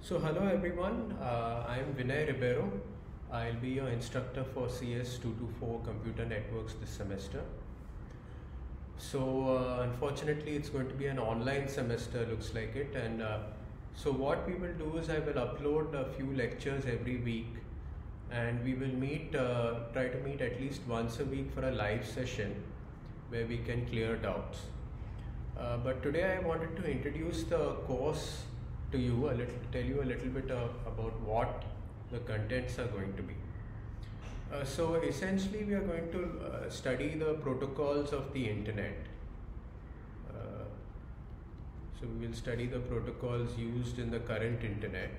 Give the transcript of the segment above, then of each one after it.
So hello everyone, I am Vinay Ribeiro. I'll be your instructor for CS 224 Computer Networks this semester. So unfortunately it's going to be an online semester, looks like it, and so what we will do is I will upload a few lectures every week, and we will try to meet at least once a week for a live session where we can clear doubts. But today I wanted to introduce the course to you, tell you a little bit about what the contents are going to be. So essentially we are going to study the protocols of the internet. So we will study the protocols used in the current internet.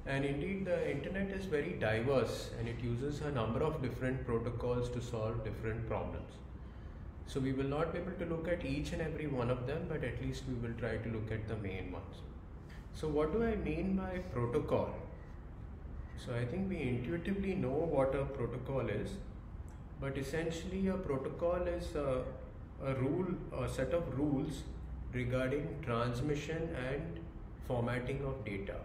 And indeed the internet is very diverse and it uses a number of different protocols to solve different problems. So we will not be able to look at each and every one of them, but at least we will try to look at the main ones. So what do I mean by protocol? So I think we intuitively know what a protocol is, but essentially a protocol is a set of rules regarding transmission and formatting of data.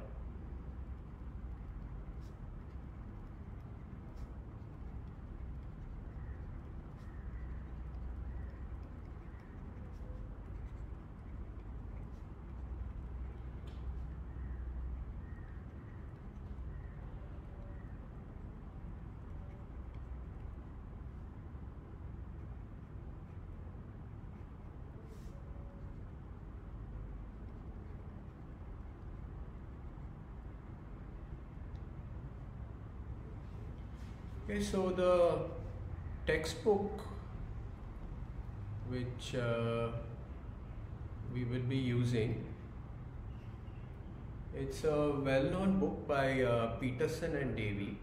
Okay, so the textbook which we will be using, it's a well-known book by Peterson and Davey.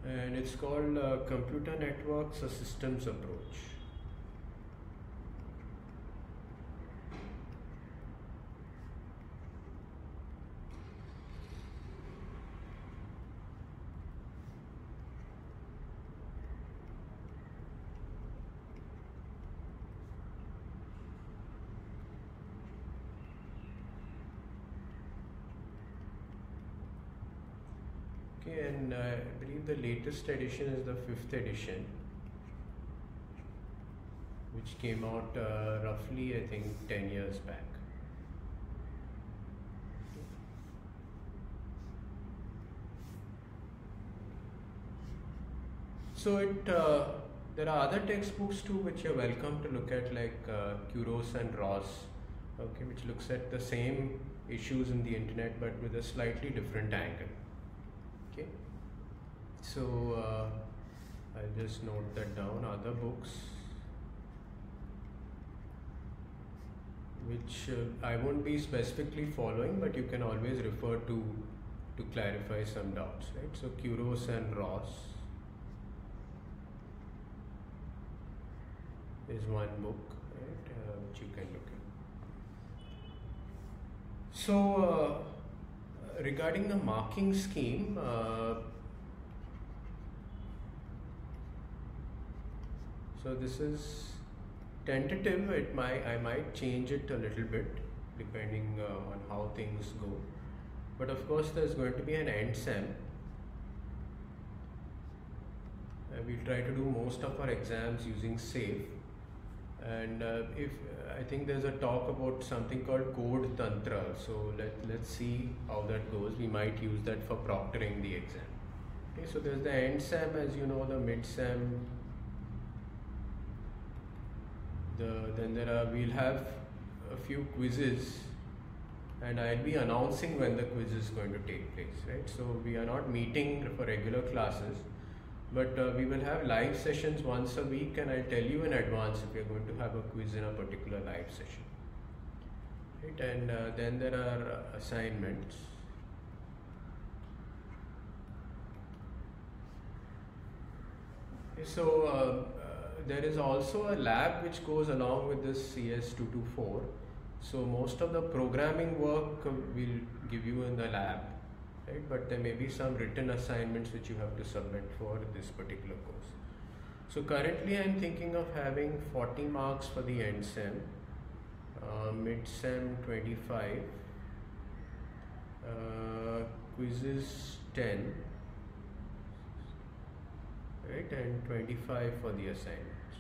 And it's called Computer Networks: A Systems Approach. Okay, and I believe the latest edition is the 5th edition, which came out roughly, I think, 10 years back. So there are other textbooks too which you're welcome to look at, like Kuros and Ross, okay, which looks at the same issues in the internet but with a slightly different angle. Okay, so I'll just note that down. Other books which I won't be specifically following, but you can always refer to clarify some doubts, right? So Kuros and Ross is one book, right, which you can look at. So regarding the marking scheme, so this is tentative. I might change it a little bit depending on how things go. But of course, there's going to be an end sem. We'll try to do most of our exams using SAFE. And if I think there's a talk about something called Code Tantra, so let's see how that goes. We might use that for proctoring the exam. Okay, so there's the end sem, as you know, the mid sem. Then we'll have a few quizzes, and I'll be announcing when the quiz is going to take place, right? So we are not meeting for regular classes, but we will have live sessions once a week, and I'll tell you in advance if we're going to have a quiz in a particular live session, right? And then there are assignments. Okay, so there is also a lab which goes along with this CS224. So most of the programming work we'll give you in the lab, right? But there may be some written assignments which you have to submit for this particular course. So currently I'm thinking of having 40 marks for the end sem, mid-sem 25, quizzes 10, right, and 25 for the assignments,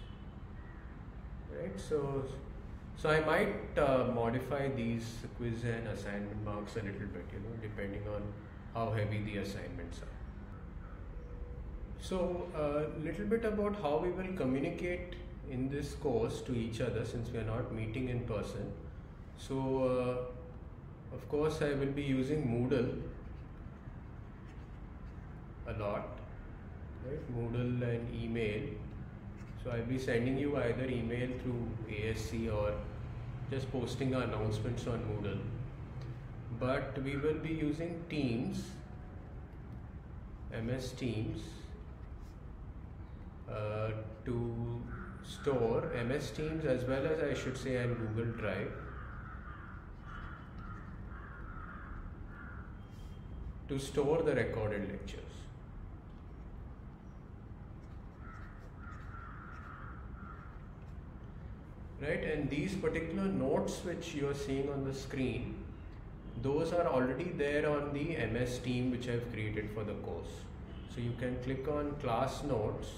right? So I might modify these quiz and assignment marks a little bit, depending on how heavy the assignments are. So a little bit about how we will communicate in this course to each other, since we are not meeting in person. So of course I will be using Moodle a lot, right? Moodle and email. So I'll be sending you either email through ASC or just posting our announcements on Moodle. But we will be using Teams, MS Teams, to store MS Teams, as well as I should say on Google Drive, to store the recorded lectures. Right, and these particular notes which you are seeing on the screen, those are already there on the MS Team which I have created for the course. So you can click on class notes,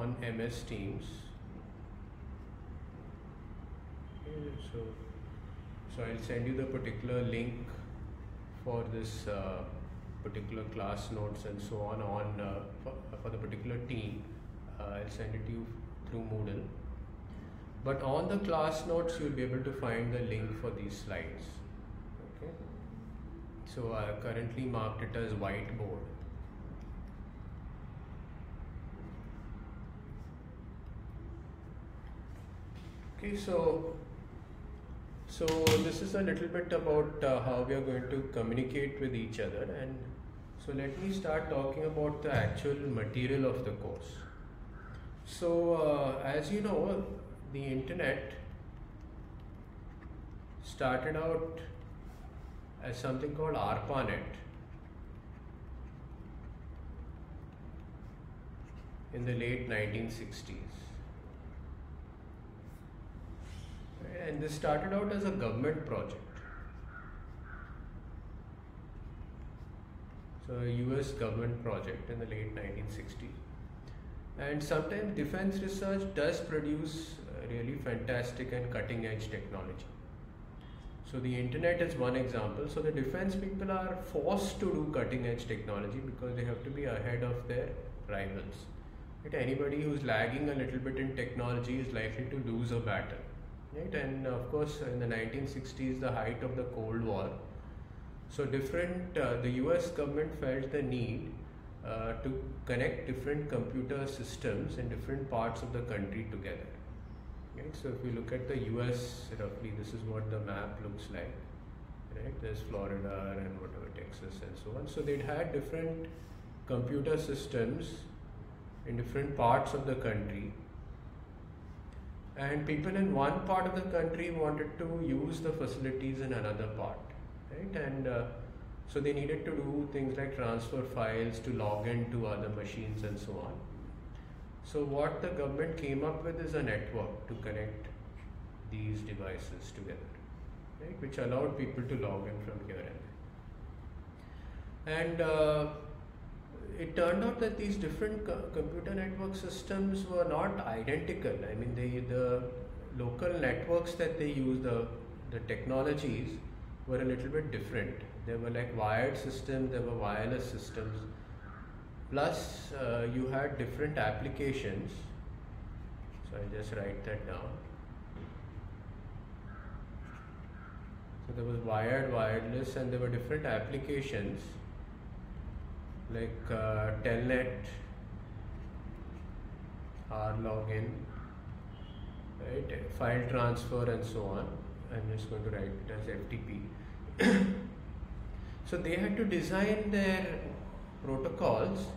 on MS Teams. Okay, so I'll send you the particular link for this particular class notes and so on for the particular team. I'll send it to you through Moodle. But on the class notes, you'll be able to find the link for these slides. Okay. So I currently marked it as whiteboard. Okay, so this is a little bit about how we are going to communicate with each other, and so let me start talking about the actual material of the course. So as you know, the internet started out as something called ARPANET in the late 1960s. And this started out as a government project. So a US government project in the late 1960s. And sometimes defense research does produce really fantastic and cutting edge technology. So the internet is one example. So the defense people are forced to do cutting edge technology because they have to be ahead of their rivals. Right? Anybody who's lagging a little bit in technology is likely to lose a battle. Right? And of course, in the 1960s, the height of the Cold War, so the US government felt the need to connect different computer systems in different parts of the country together. Right? So if we look at the US, roughly this is what the map looks like. Right? There's Florida and whatever, Texas and so on. So they'd had different computer systems in different parts of the country. And people in one part of the country wanted to use the facilities in another part, right? And so they needed to do things like transfer files to log into other machines and so on. So what the government came up with is a network to connect these devices together, right? Which allowed people to log in from here and there. And it turned out that these different computer network systems were not identical. I mean, the local networks that they use, the technologies were a little bit different. There were like wired systems, there were wireless systems. Plus, you had different applications. So I just write that down. So there was wired, wireless, and there were different applications like Telnet, RLogin, right, file transfer and so on. I'm just going to write it as FTP. So they had to design their protocols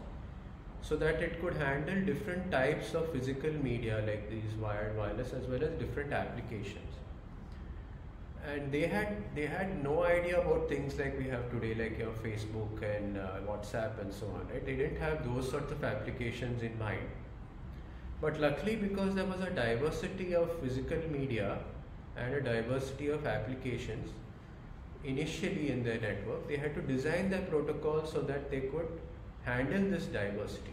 so that it could handle different types of physical media like these wired, wireless, as well as different applications. And they had no idea about things like we have today, like your Facebook and WhatsApp and so on, right? They didn't have those sorts of applications in mind. But luckily, because there was a diversity of physical media and a diversity of applications initially in their network, they had to design their protocol so that they could handle this diversity.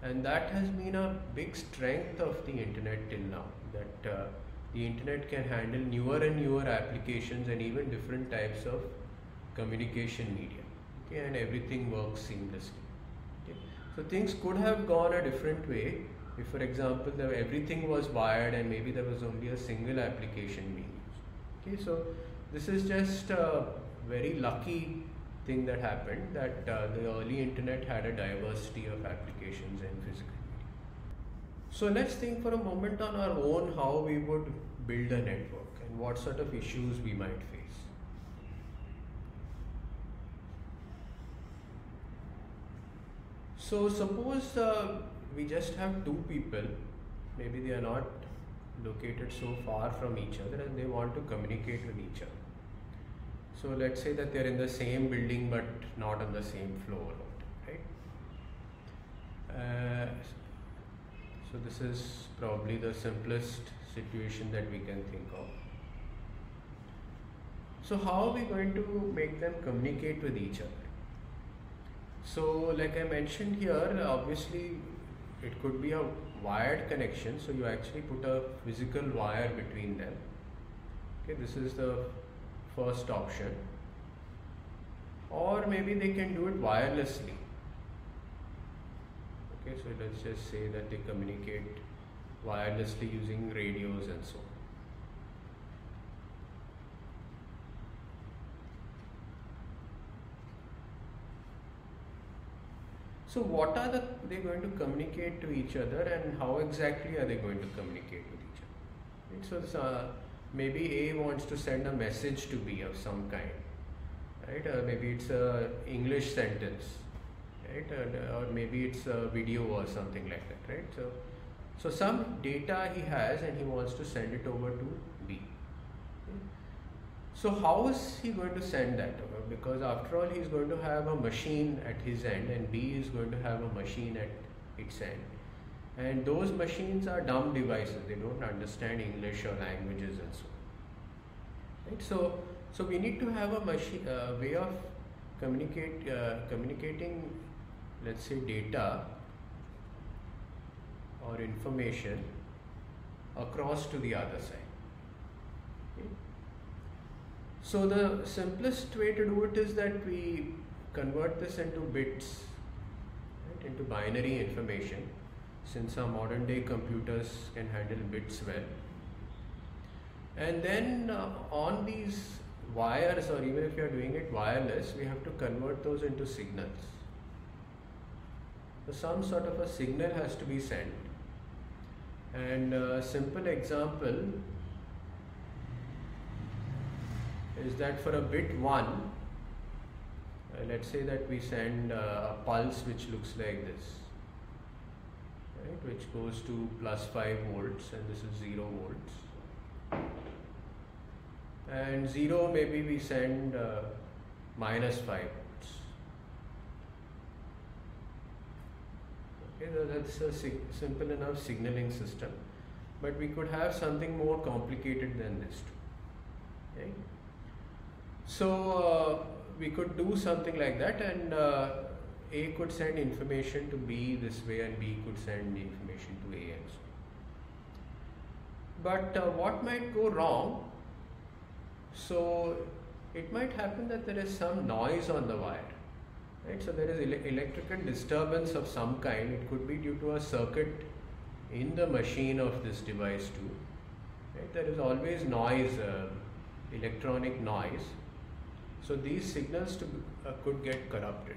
And that has been a big strength of the internet till now, that the internet can handle newer and newer applications and even different types of communication media. Okay, and everything works seamlessly. Okay. So things could have gone a different way if, for example, everything was wired and maybe there was only a single application being used. Okay, so this is just a very lucky thing that happened, that the early internet had a diversity of applications and physical media. So let's think for a moment on our own how we would build a network and what sort of issues we might face. So suppose we just have two people, maybe they are not located so far from each other and they want to communicate with each other. So let's say that they're in the same building but not on the same floor, right? So this is probably the simplest situation that we can think of. So how are we going to make them communicate with each other? So like I mentioned here, obviously it could be a wired connection. So you actually put a physical wire between them. Okay, this is the first option. Or maybe they can do it wirelessly. Okay, so let's just say that they communicate wirelessly using radios and so on. So what are they going to communicate to each other, and how exactly are they going to communicate with each other? Right? So maybe A wants to send a message to B of some kind, right? Maybe it's a English sentence, right? Or maybe it's a video or something like that, right? So some data he has and he wants to send it over to B. Okay? So how is he going to send that over? Because after all, he's going to have a machine at his end and B is going to have a machine at its end. And those machines are dumb devices. They don't understand English or languages and so on. Right? So we need to have a machine way of communicating, let's say, data or information across to the other side. Okay? So the simplest way to do it is that we convert this into bits, right, into binary information, since our modern day computers can handle bits well. And then on these wires, or even if you are doing it wireless, we have to convert those into signals. So some sort of a signal has to be sent. And a simple example is that for a bit 1, let's say that we send a pulse which looks like this, right, which goes to +5 volts, and this is 0 volts. And 0, maybe we send -5 volts. Okay, so that's a simple enough signaling system, but we could have something more complicated than this too. Okay? So we could do something like that, and A could send information to B this way and B could send information to A and so on. But what might go wrong? So it might happen that there is some noise on the wire, right? So there is electrical disturbance of some kind. It could be due to a circuit in the machine of this device too, right? There is always noise, electronic noise. So these signals could get corrupted.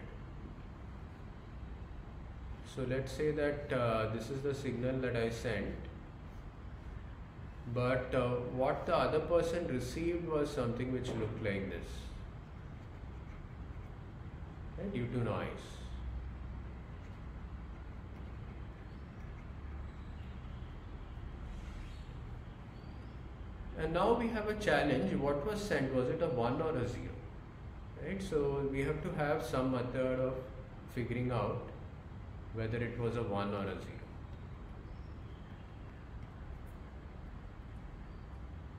So let's say that this is the signal that I sent, but what the other person received was something which looked like this. right, due to noise. And now we have a challenge. What was sent? Was it a 1 or a 0? Right? So we have to have some method of figuring out whether it was a 1 or a 0.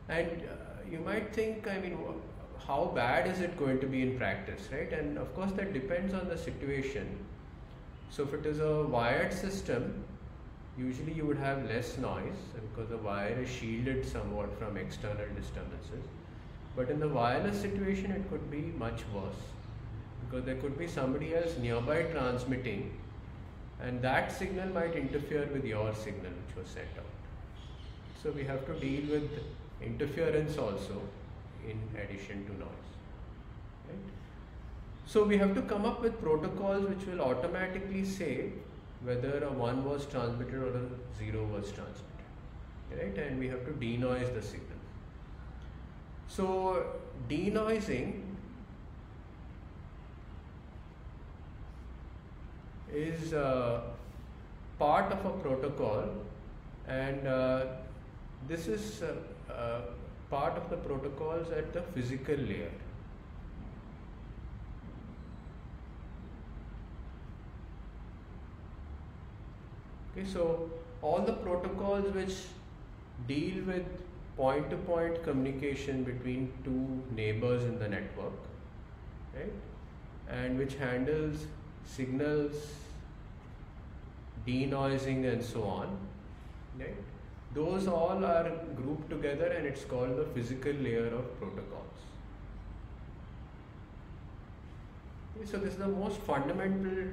And you might think, I mean, how bad is it going to be in practice, right? And of course that depends on the situation. So if it is a wired system, usually you would have less noise because the wire is shielded somewhat from external disturbances. But in the wireless situation, it could be much worse because there could be somebody else nearby transmitting, and that signal might interfere with your signal which was sent out. So we have to deal with interference also in addition to noise. Right? So we have to come up with protocols which will automatically say whether a 1 was transmitted or a 0 was transmitted, right? And we have to denoise the signal. So denoising is part of a protocol, and this is part of the protocols at the physical layer. Okay, so all the protocols which deal with point-to-point communication between two neighbors in the network, right, and which handles signals, denoising and so on, right, those all are grouped together and it's called the physical layer of protocols. Okay, so this is the most fundamental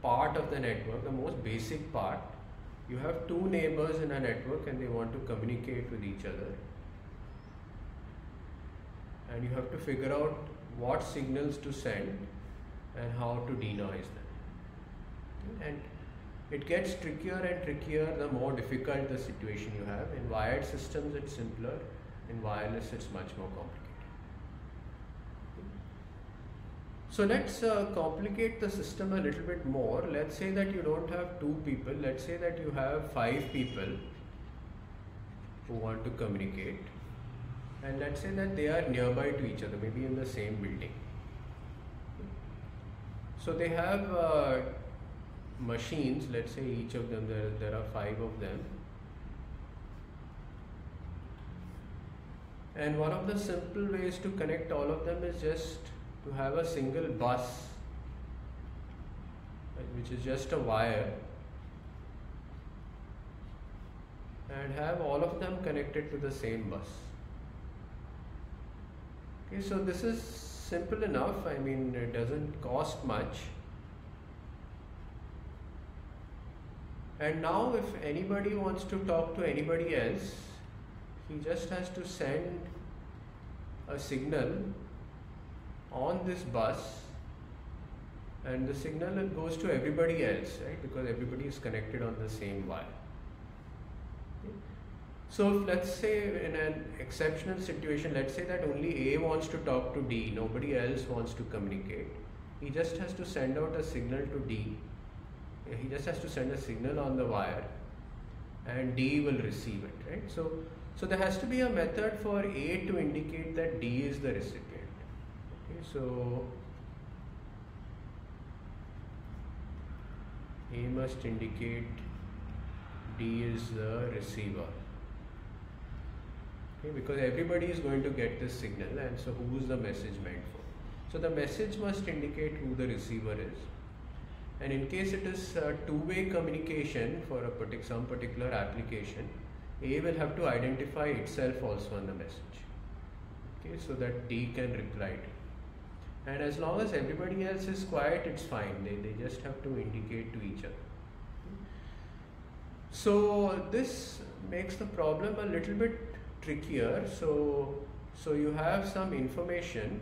part of the network, the most basic part. You have two neighbors in a network and they want to communicate with each other, and you have to figure out what signals to send and how to denoise them. And it gets trickier and trickier the more difficult the situation you have. In wired systems it's simpler, in wireless it's much more complicated. So let's complicate the system a little bit more. Let's say that you don't have two people. Let's say that you have 5 people who want to communicate, and let's say that they are nearby to each other, maybe in the same building. So they have machines. Let's say each of them, there are 5 of them, and one of the simple ways to connect all of them is just to have a single bus, which is just a wire, and have all of them connected to the same bus. Okay, so this is simple enough. I mean, it doesn't cost much. And now if anybody wants to talk to anybody else, he just has to send a signal on this bus, and the signal goes to everybody else, right? Because everybody is connected on the same wire. Okay. So if, let's say in an exceptional situation, let's say that only A wants to talk to D, nobody else wants to communicate. He just has to send out a signal to D. He just has to send a signal on the wire, and D will receive it, right? So there has to be a method for A to indicate that D is the recipient. Okay, so A must indicate D is the receiver. Okay, because everybody is going to get this signal, and so who is the message meant for? So the message must indicate who the receiver is. And in case it is a two-way communication for some particular application, A will have to identify itself also on the message, okay, so that D can reply to it. And as long as everybody else is quiet, it's fine. They just have to indicate to each other. So this makes the problem a little bit trickier. So you have some information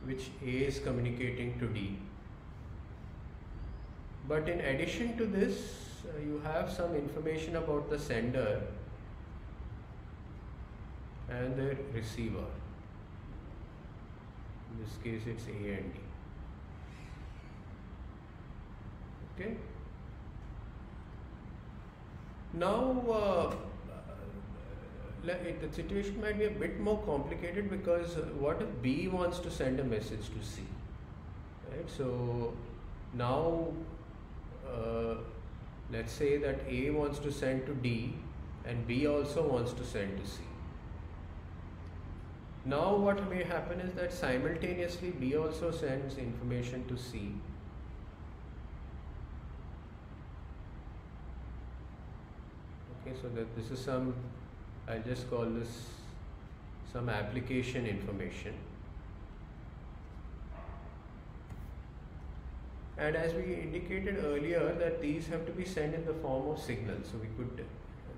which A is communicating to D. But in addition to this, you have some information about the sender and the receiver. In this case it's A and D. Okay. Now the situation might be a bit more complicated, because what if B wants to send a message to C, right? So now let's say that A wants to send to D and B also wants to send to C. Now what may happen is that simultaneously B also sends information to C. Okay, so that this is some, I'll just call this some application information. And as we indicated earlier, that these have to be sent in the form of signals. So we could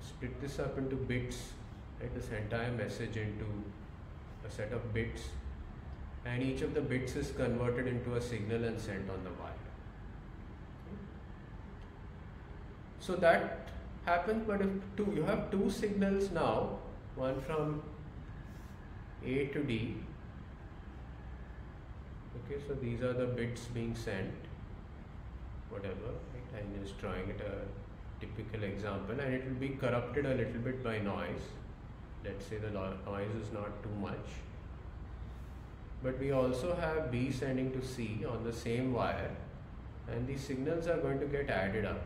split this up into bits, right? This entire message into a set of bits, and each of the bits is converted into a signal and sent on the wire. So that happens, but if you have two signals now, one from A to D. Okay, so these are the bits being sent, whatever, right? I'm just drawing it a typical example, and it will be corrupted a little bit by noise. Let's say the noise is not too much. But we also have B sending to C on the same wire, and these signals are going to get added up.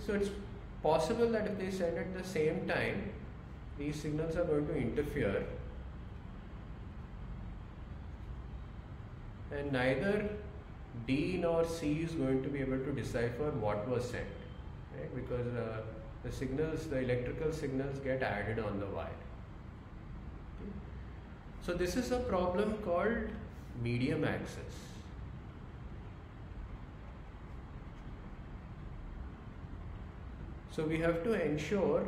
So it's possible that if they send at the same time, these signals are going to interfere, and neither D nor C is going to be able to decipher what was sent, right? Because the signals, the electrical signals, get added on the wire. Okay. So this is a problem called medium access. So we have to ensure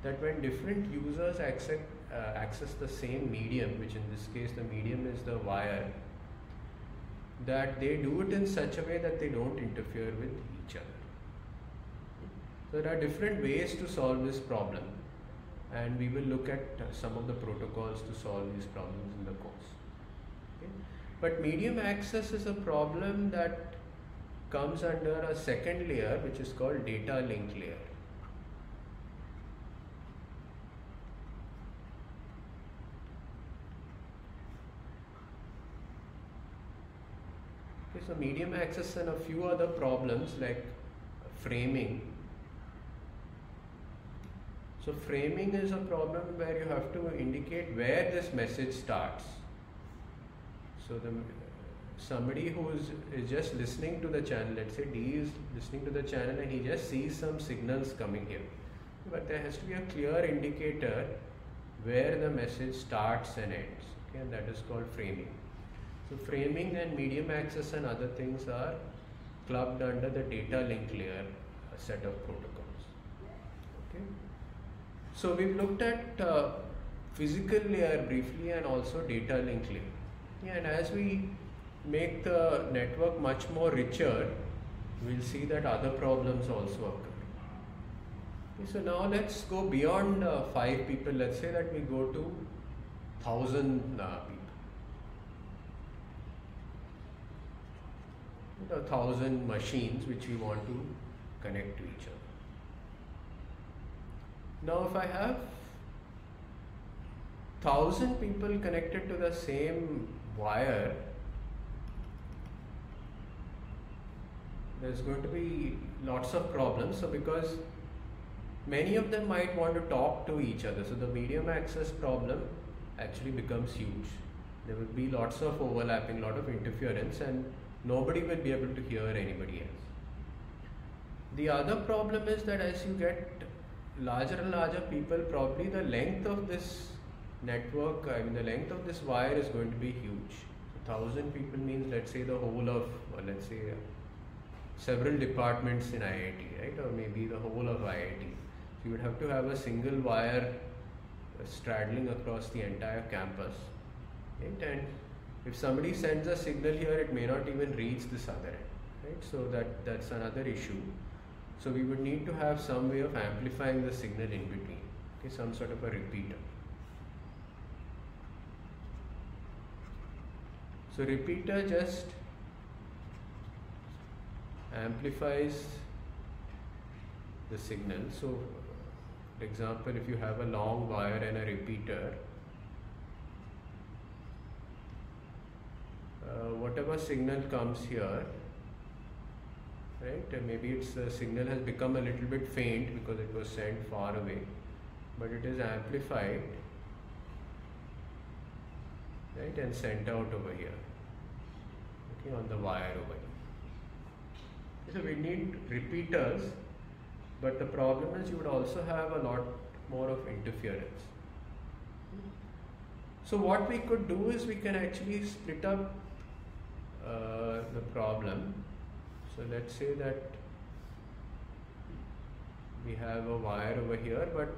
that when different users access the same medium, which in this case the medium is the wire, that they do it in such a way that they don't interfere with each other. So there are different ways to solve this problem, and we will look at some of the protocols to solve these problems in the course. Okay. But medium access is a problem that comes under a second layer, which is called data link layer. Okay, so medium access and a few other problems like framing. So framing is a problem where you have to indicate where this message starts. So somebody who is just listening to the channel, let's say D is listening to the channel and he just sees some signals coming here. But there has to be a clear indicator where the message starts and ends. Okay, and that is called framing. So framing and medium access and other things are clubbed under the data link layer, a set of protocols. Okay. So we've looked at physical layer briefly and also data link layer. Yeah, and as we make the network much more richer, we'll see that other problems also occur. Okay, so now let's go beyond 5 people. Let's say that we go to 1,000 people. 1,000 machines which we want to connect to each other. Now if I have 1,000 people connected to the same wire, there's going to be lots of problems. So because many of them might want to talk to each other, so the medium access problem actually becomes huge. There will be lots of overlapping, lot of interference, and nobody will be able to hear anybody else. The other problem is that as you get larger and larger people, probably the length of this network, the length of this wire is going to be huge. So 1,000 people means, let's say, the whole of, or let's say several departments in IIT, right? Or maybe the whole of IIT. So you would have to have a single wire straddling across the entire campus, right? And if somebody sends a signal here, it may not even reach this other end, right? So that's another issue. So we would need to have some way of amplifying the signal in between, okay, some sort of a repeater. So repeater just amplifies the signal. So for example, if you have a long wire and a repeater, whatever signal comes here, right, maybe its signal has become a little bit faint because it was sent far away, but it is amplified, right, and sent out over here, okay, on the wire over here. So we need repeaters, but the problem is you would also have a lot more of interference. So what we could do is we can actually split up the problem. So let's say that we have a wire over here, but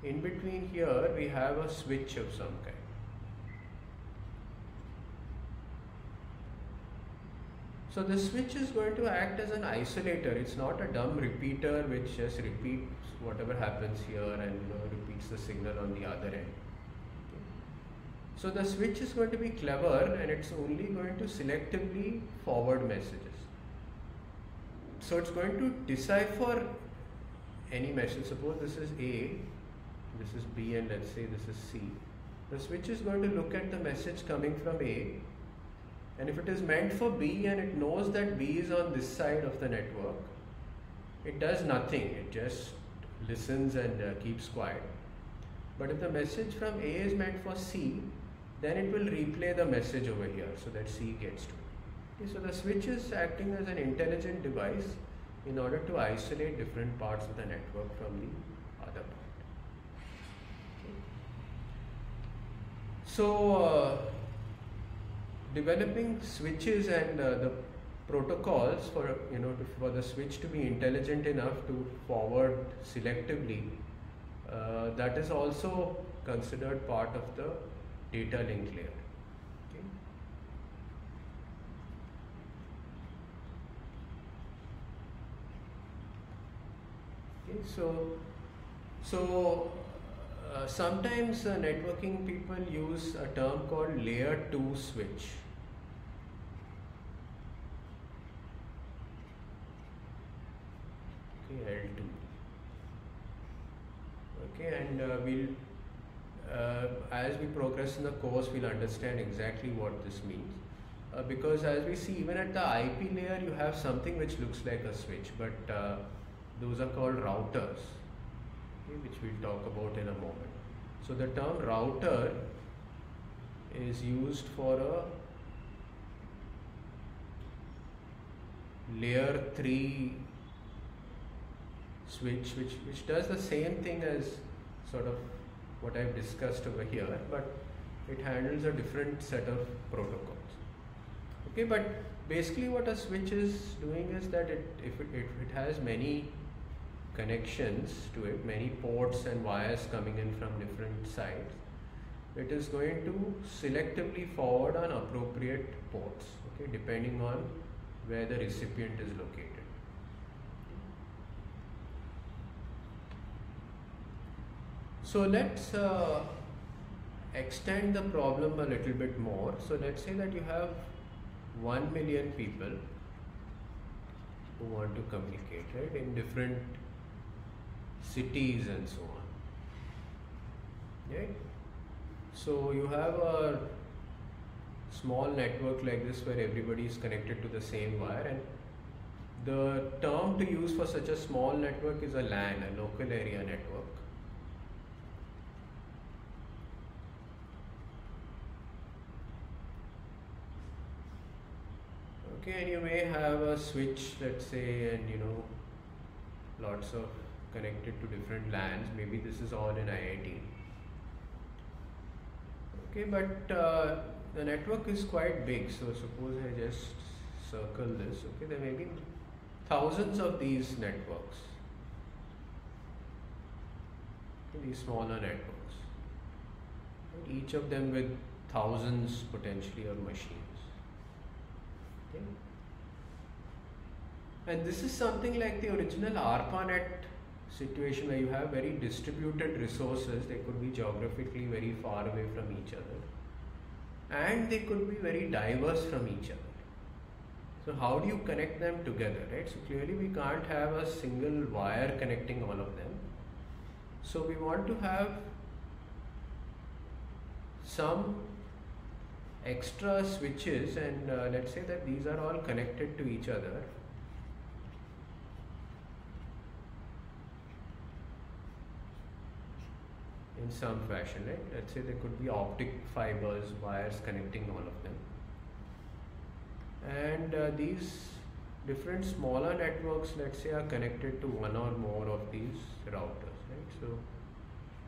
in between here we have a switch of some kind. So the switch is going to act as an isolator. It's not a dumb repeater which just repeats whatever happens here and repeats the signal on the other end. So the switch is going to be clever, and it's only going to selectively forward messages. So it's going to decipher any message. Suppose this is A, this is B, and let's say this is C. The switch is going to look at the message coming from A, and if it is meant for B and it knows that B is on this side of the network, it does nothing. It just listens and keeps quiet. But if the message from A is meant for C, then it will replay the message over here so that C gets to it. Okay, so the switch is acting as an intelligent device in order to isolate different parts of the network from the other part. Okay. So developing switches and the protocols for for the switch to be intelligent enough to forward selectively, that is also considered part of the data link layer. Okay. Okay, so sometimes networking people use a term called layer 2 switch. Okay, L2. Okay, and we'll as we progress in the course, we'll understand exactly what this means. Because as we see, even at the IP layer, you have something which looks like a switch, but those are called routers, okay, which we'll talk about in a moment. So the term router is used for a layer 3 switch, which does the same thing as sort of what I've discussed over here, but it handles a different set of protocols. Okay, but basically what a switch is doing is that if it has many connections to it, many ports and wires coming in from different sides, it is going to selectively forward on appropriate ports, okay, depending on where the recipient is located. So let's extend the problem a little bit more. So let's say that you have 1 million people who want to communicate, right, in different cities and so on. Right? So you have a small network like this where everybody is connected to the same wire, and the term to use for such a small network is a LAN, a local area network. Okay, and you may have a switch, let's say, and lots of connected to different LANs. Maybe this is all in IIT. Okay, but the network is quite big. So suppose I just circle this. Okay, there may be thousands of these networks. Okay, these smaller networks. And each of them with thousands potentially of machines. Okay. And this is something like the original ARPANET situation where you have very distributed resources. They could be geographically very far away from each other, and they could be very diverse from each other. So how do you connect them together, right? So clearly we can't have a single wire connecting all of them. So we want to have some extra switches, and let's say that these are all connected to each other. In some fashion, right? Let's say there could be optic fibers, wires connecting all of them. And these different smaller networks, let's say, are connected to one or more of these routers, right? So,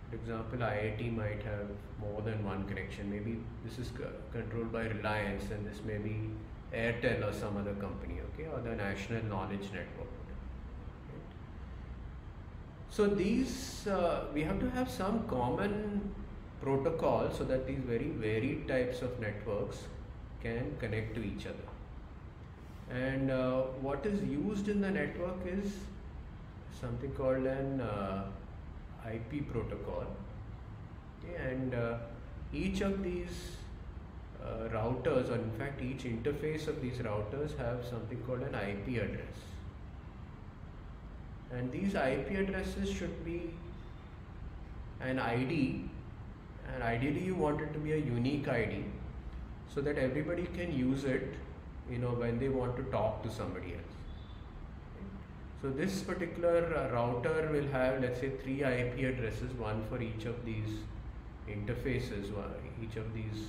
for example, IIT might have more than one connection. Maybe this is controlled by Reliance, and this may be Airtel or some other company, okay, or the National Knowledge Network. Right? So these, we have to have some common protocol so that these very varied types of networks can connect to each other. And what is used in the network is something called an IP protocol. Okay? And each of these routers, or in fact each interface of these routers, have something called an IP address. And these IP addresses should be an ID, and ideally you want it to be a unique ID so that everybody can use it, you know, when they want to talk to somebody else. So this particular router will have, let's say, 3 IP addresses, one for each of these interfaces, each of these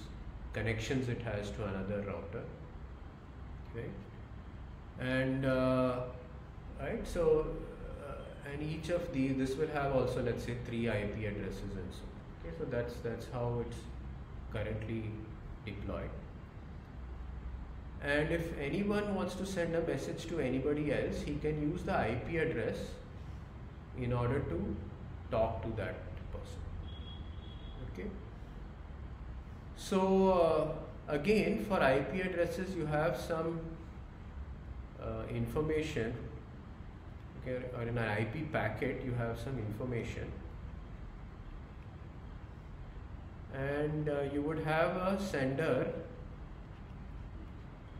connections it has to another router. Okay, and right, so and each of these, this will have also, let's say, 3 IP addresses and so. Okay, so that's how it's currently deployed. And if anyone wants to send a message to anybody else, he can use the IP address in order to talk to that person. Okay. So again, for IP addresses, you have some information. Okay, or in an IP packet, you have some information, and you would have a sender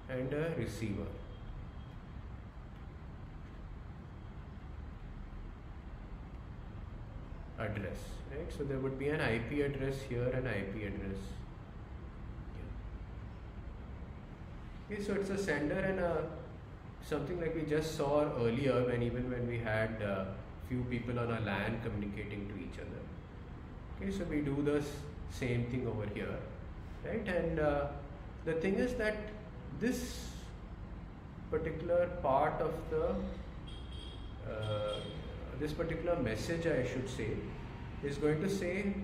and a receiver. Address, right? So there would be an IP address here and IP address here. Okay, so it's a sender and a something like we just saw earlier, when we had few people on a LAN communicating to each other. Okay, so we do the same thing over here, right? And the thing is that this particular part of the this particular message, I should say, is going to stay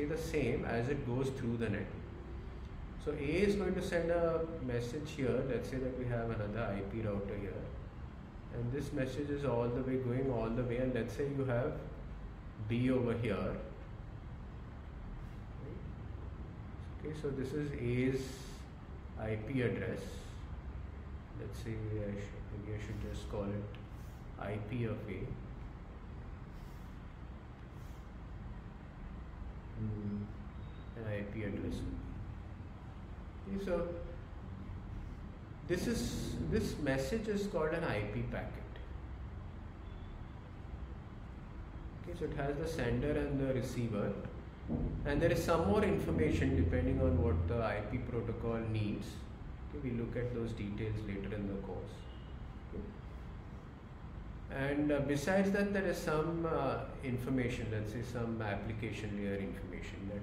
the same as it goes through the network. So A is going to send a message here. Let's say that we have another IP router here, and this message is all the way going all the way, and let's say you have B over here. Okay, so this is A's IP address. Let's say maybe I should just call it IP of A. An IP address. Okay, so this message is called an IP packet. Okay, so it has the sender and the receiver, and there is some more information depending on what the IP protocol needs. Okay, we look at those details later in the course. Okay. And besides that, there is some information, let's say some application layer information that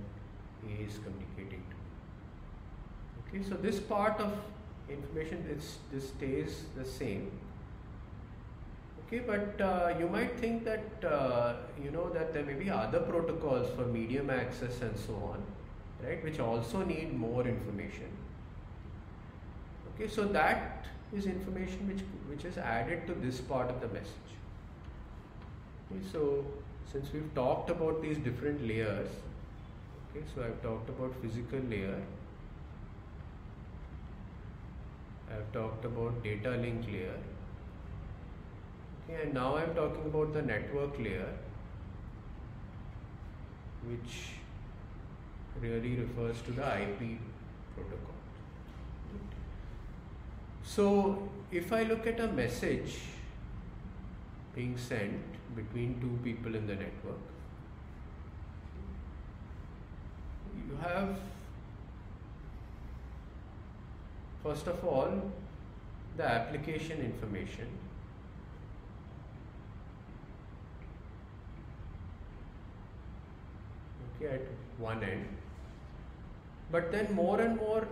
A is communicating to. Okay, so this part of information, this stays the same. Okay, but you might think that you know that there may be other protocols for medium access and so on, right, which also need more information. Okay, so that is information which is added to this part of the message. Okay, so since we've talked about these different layers, okay, so I've talked about physical layer, I've talked about data link layer. Okay, and now I'm talking about the network layer, which really refers to the IP protocol. So if I look at a message being sent between two people in the network, you have, first of all, the application information. Okay, at one end. But then more and more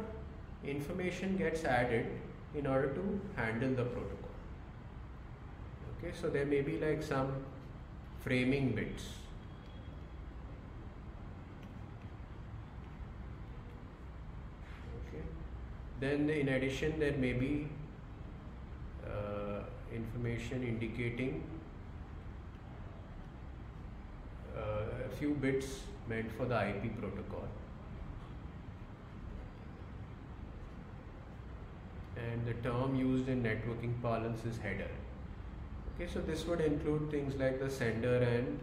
information gets added in order to handle the protocol. Okay, so there may be like some framing bits. Okay, then in addition there may be information indicating a few bits meant for the IP protocol. And the term used in networking parlance is header. Okay, so this would include things like the sender and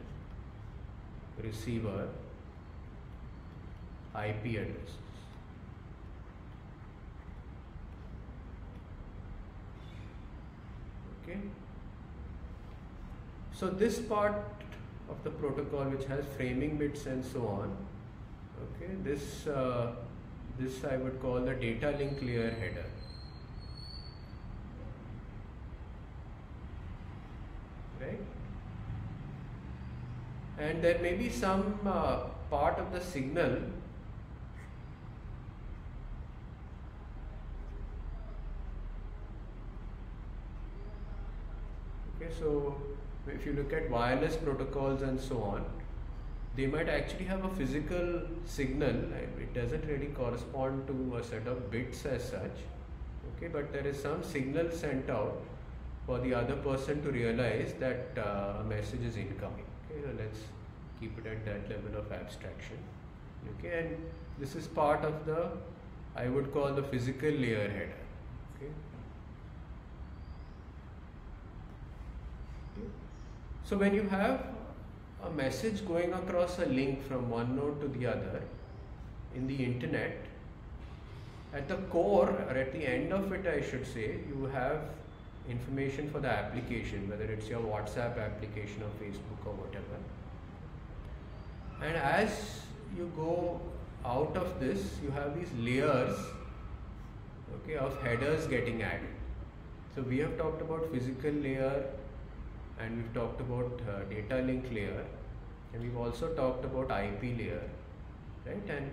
receiver IP addresses. Okay, so this part of the protocol, which has framing bits and so on, okay, this I would call the data link layer header. Right? And there may be some part of the signal okay, so if you look at wireless protocols and so on, they might actually have a physical signal, and it doesn't really correspond to a set of bits as such, okay, but there is some signal sent out for the other person to realize that a message is incoming. Okay, so let's keep it at that level of abstraction. Okay, and this is part of the, I would call, the physical layer header. Okay. So when you have a message going across a link from one node to the other in the internet, at the core, or at the end of it I should say, you have information for the application, whether it's your WhatsApp application or Facebook or whatever. And as you go out of this, you have these layers, okay, of headers getting added. So we have talked about physical layer, and we've talked about data link layer, and we've also talked about IP layer, right? And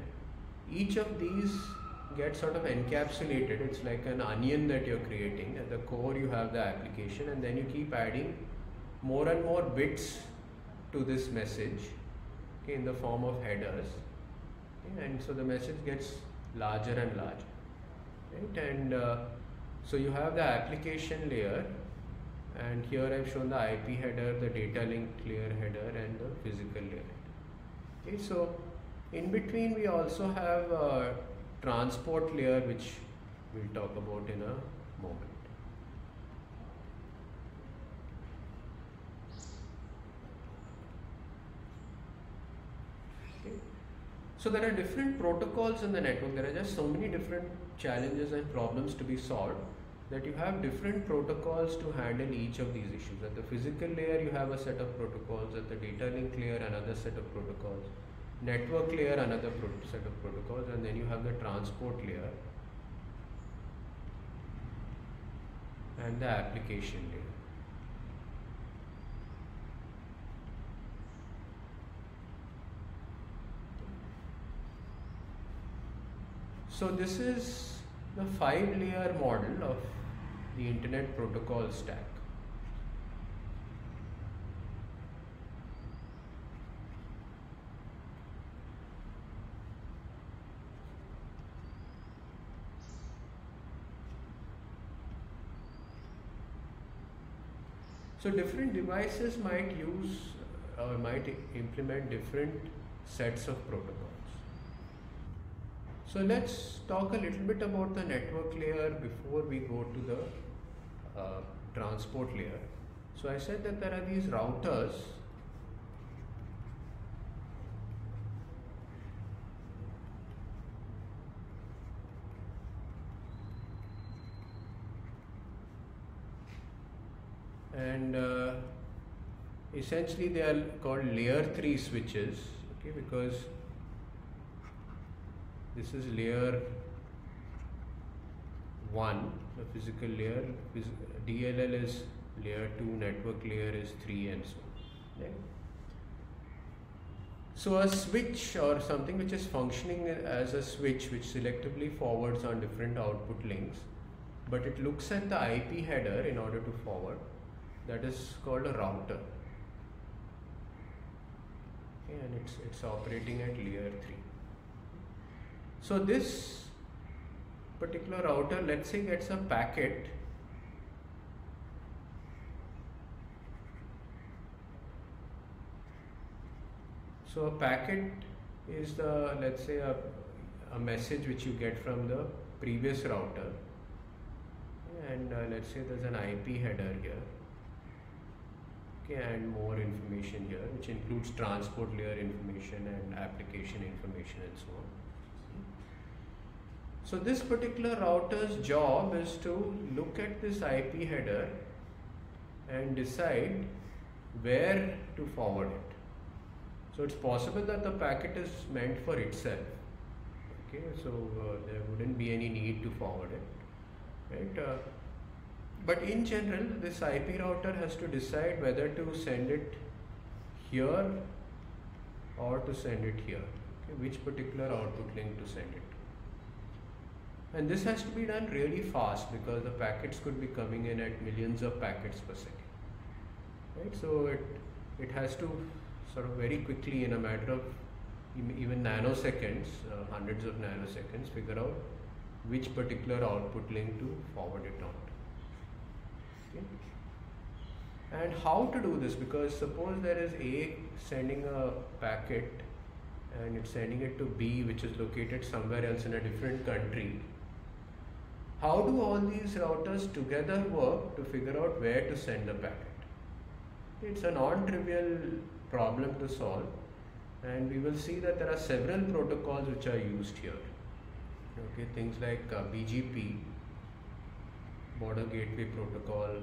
each of these gets sort of encapsulated. It's like an onion that you're creating. At the core you have the application, and then you keep adding more and more bits to this message, okay, in the form of headers, okay? And so the message gets larger and larger, right? And so you have the application layer, and here I've shown the IP header, the data link layer header, and the physical layer header. Okay, so in between we also have a transport layer, which we'll talk about in a moment. Okay. So there are different protocols in the network. There are just so many different challenges and problems to be solved that you have different protocols to handle each of these issues. At the physical layer you have a set of protocols, at the data link layer another set of protocols, network layer another set of protocols, and then you have the transport layer and the application layer. So this is the 5-layer model of the internet protocol stack. So different devices might use or might implement different sets of protocols. So let's talk a little bit about the network layer before we go to the transport layer. So I said that there are these routers. And essentially they are called layer 3 switches, okay, because this is layer 1, the physical layer, DLL is layer 2, network layer is 3, and so on. Right? So a switch, or something which is functioning as a switch which selectively forwards on different output links, but it looks at the IP header in order to forward, that is called a router. Okay, and it's operating at layer 3. So this particular router, let's say, gets a packet so a packet is the, let's say, a message which you get from the previous router, and let's say there's an IP header here, okay, and more information here which includes transport layer information and application information and so on. So this particular router's job is to look at this IP header and decide where to forward it. So it's possible that the packet is meant for itself, okay, so there wouldn't be any need to forward it, right? But in general, this IP router has to decide whether to send it here or to send it here, okay, which particular output link to send it. And this has to be done really fast because the packets could be coming in at millions of packets per second, right? So it has to sort of very quickly, in a matter of even nanoseconds, hundreds of nanoseconds, figure out which particular output link to forward it on. Okay. And how to do this, because suppose there is A sending a packet and it's sending it to B, which is located somewhere else in a different country. How do all these routers together work to figure out where to send the packet? It's a non-trivial problem to solve, and we will see that there are several protocols which are used here. Okay, things like BGP, Border Gateway Protocol,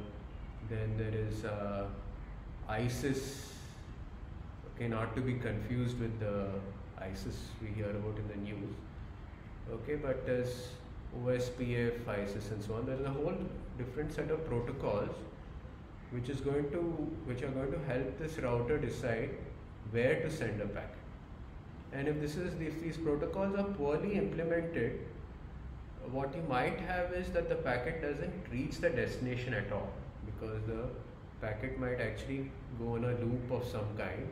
then there is ISIS, okay, not to be confused with the ISIS we hear about in the news, okay, but there's OSPF, ISIS and so on. There is a whole different set of protocols which are going to help this router decide where to send a packet. And if these protocols are poorly implemented, what you might have is that the packet doesn't reach the destination at all, because the packet might actually go on a loop of some kind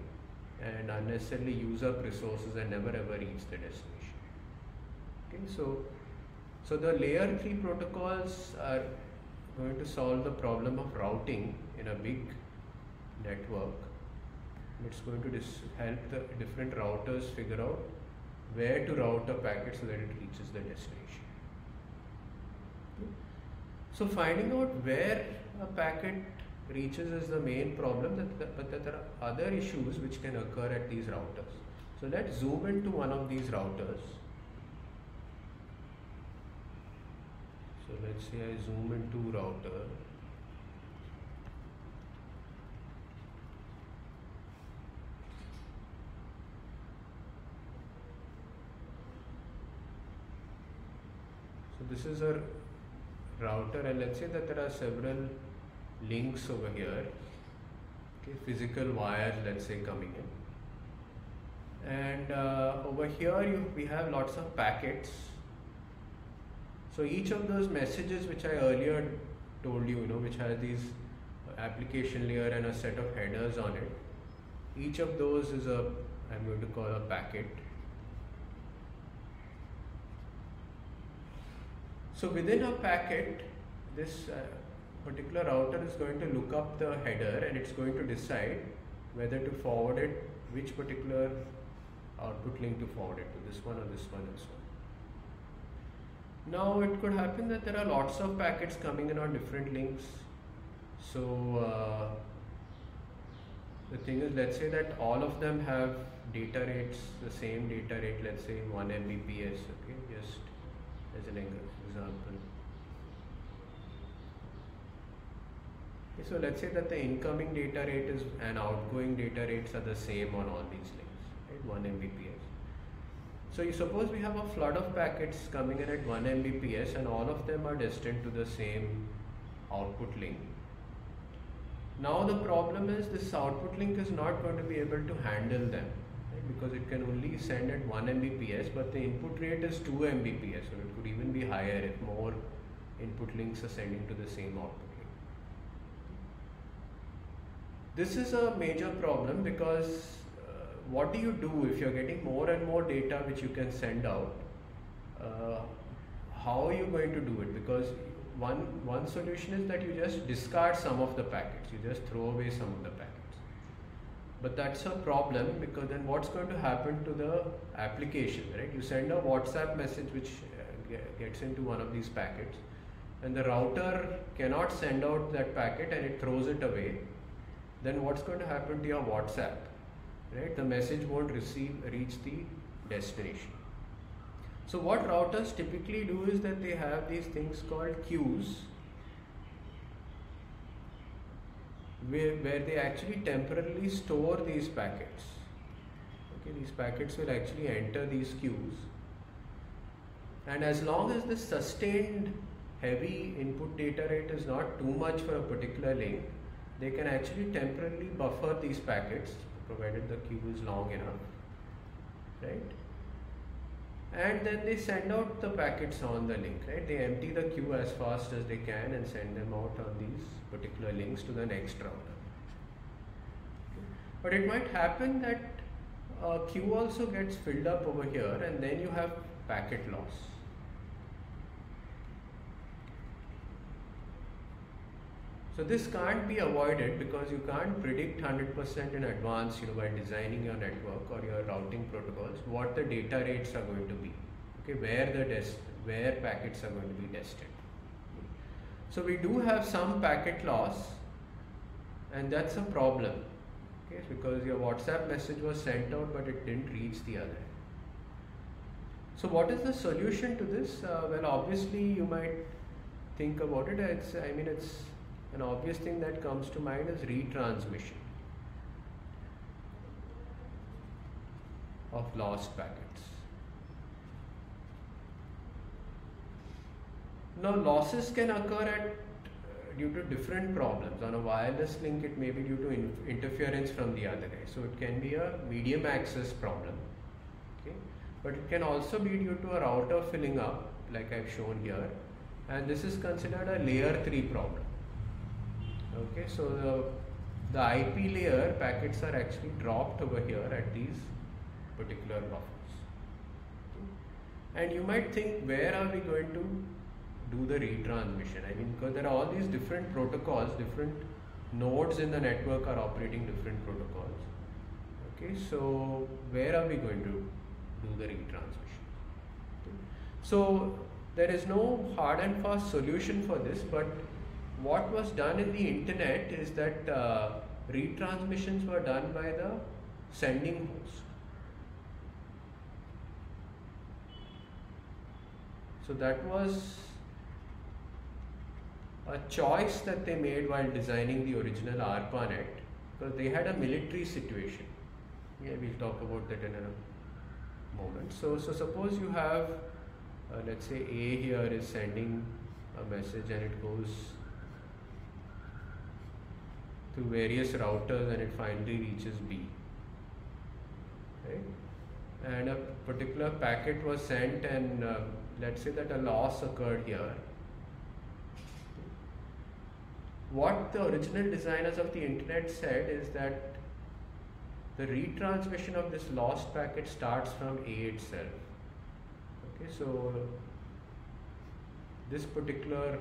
and unnecessarily use up resources and never ever reach the destination. Okay, so the layer 3 protocols are going to solve the problem of routing in a big network. It's going to help the different routers figure out where to route a packet so that it reaches the destination. Okay. So finding out where a packet reaches is the main problem, but there are other issues which can occur at these routers. So let's zoom into one of these routers. So let's say I zoom into router. So this is a router, and let's say that there are several links over here, okay, physical wires, let's say, coming in, and over here we have lots of packets. So each of those messages which I earlier told you, which has these application layer and a set of headers on it, each of those is I'm going to call a packet. So within a packet, this particular router is going to look up the header and it's going to decide whether to forward it, which particular output link to forward it to, this one or this one and so on. Now it could happen that there are lots of packets coming in on different links. So the thing is, let's say that all of them have data rates, the same data rate, let's say 1 Mbps, okay, just as an example. Okay, so let's say that the incoming data rate is and outgoing data rates are the same on all these links, right, 1 Mbps. So you suppose we have a flood of packets coming in at 1 Mbps and all of them are destined to the same output link. Now the problem is this output link is not going to be able to handle them, right? Because it can only send at 1 Mbps, but the input rate is 2 Mbps, so it could even be higher if more input links are sending to the same output link. This is a major problem because what do you do if you're getting more and more data which you can send out? How are you going to do it? Because one solution is that you just discard some of the packets, you just throw away some of the packets. But that's a problem because then what's going to happen to the application, right? You send a WhatsApp message which gets into one of these packets, and the router cannot send out that packet and it throws it away. Then what's going to happen to your WhatsApp, right? The message won't reach the destination. So what routers typically do is that they have these things called queues where they actually temporarily store these packets. Okay, these packets will actually enter these queues, and as long as the sustained heavy input data rate is not too much for a particular link, they can actually temporarily buffer these packets provided the queue is long enough, right? And then they send out the packets on the link, right? They empty the queue as fast as they can and send them out on these particular links to the next router. But it might happen that a queue also gets filled up over here and then you have packet loss. So this can't be avoided because you can't predict 100% in advance, by designing your network or your routing protocols, what the data rates are going to be, okay, where packets are going to be destined. So we do have some packet loss, and that's a problem, okay, because your WhatsApp message was sent out but it didn't reach the other end. So what is the solution to this? Well, obviously you might think about it. It's an obvious thing that comes to mind is retransmission of lost packets. Now losses can occur due to different problems. On a wireless link it may be due to interference from the other end, so it can be a medium access problem, okay? But it can also be due to a router filling up like I've shown here, and this is considered a layer 3 problem. Okay, so the IP layer packets are actually dropped over here at these particular buffers. And you might think, where are we going to do the retransmission? Because there are all these different protocols, different nodes in the network are operating different protocols. Okay, so where are we going to do the retransmission? Okay. So there is no hard and fast solution for this, but what was done in the internet is that retransmissions were done by the sending host. So that was a choice that they made while designing the original ARPANET, because they had a military situation. Yeah, we'll talk about that in a moment. So suppose you have, let's say A here is sending a message and it goes through various routers and it finally reaches B, right? And a particular packet was sent, and let's say that a loss occurred here. What the original designers of the internet said is that the retransmission of this lost packet starts from A itself. Okay, so this particular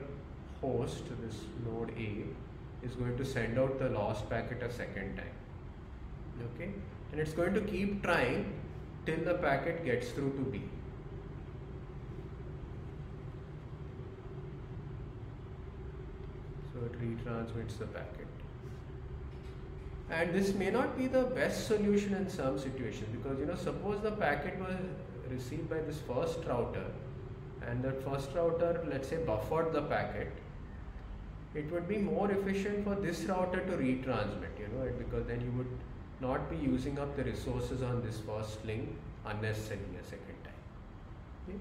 host, this node A, is going to send out the lost packet a second time. Okay, and it's going to keep trying till the packet gets through to B. So it retransmits the packet. And this may not be the best solution in some situations, because suppose the packet was received by this first router, and that first router, let's say, buffered the packet. It would be more efficient for this router to retransmit, because then you would not be using up the resources on this first link unnecessarily a second time. Okay?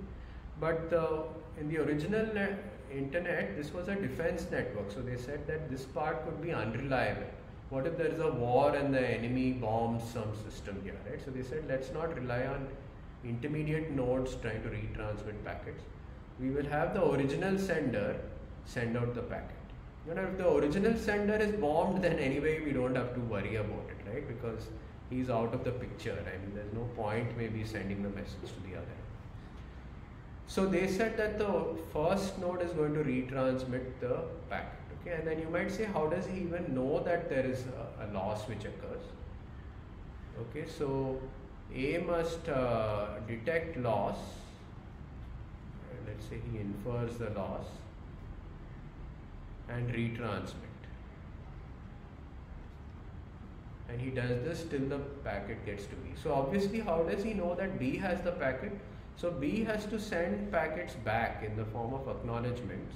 But in the original internet, this was a defense network, so they said that this part could be unreliable. What if there is a war and the enemy bombs some system here, right? So they said, let's not rely on intermediate nodes trying to retransmit packets. We will have the original sender send out the packet. If the original sender is bombed, then anyway we don't have to worry about it, right? Because he's out of the picture. I mean, there's no point maybe sending the message to the other end. So they said that the first node is going to retransmit the packet. Okay, and then you might say, how does he even know that there is a loss which occurs? Okay, so A must detect loss. Let's say he infers the loss and retransmit. And he does this till the packet gets to B. So obviously, how does he know that B has the packet? So B has to send packets back in the form of acknowledgements.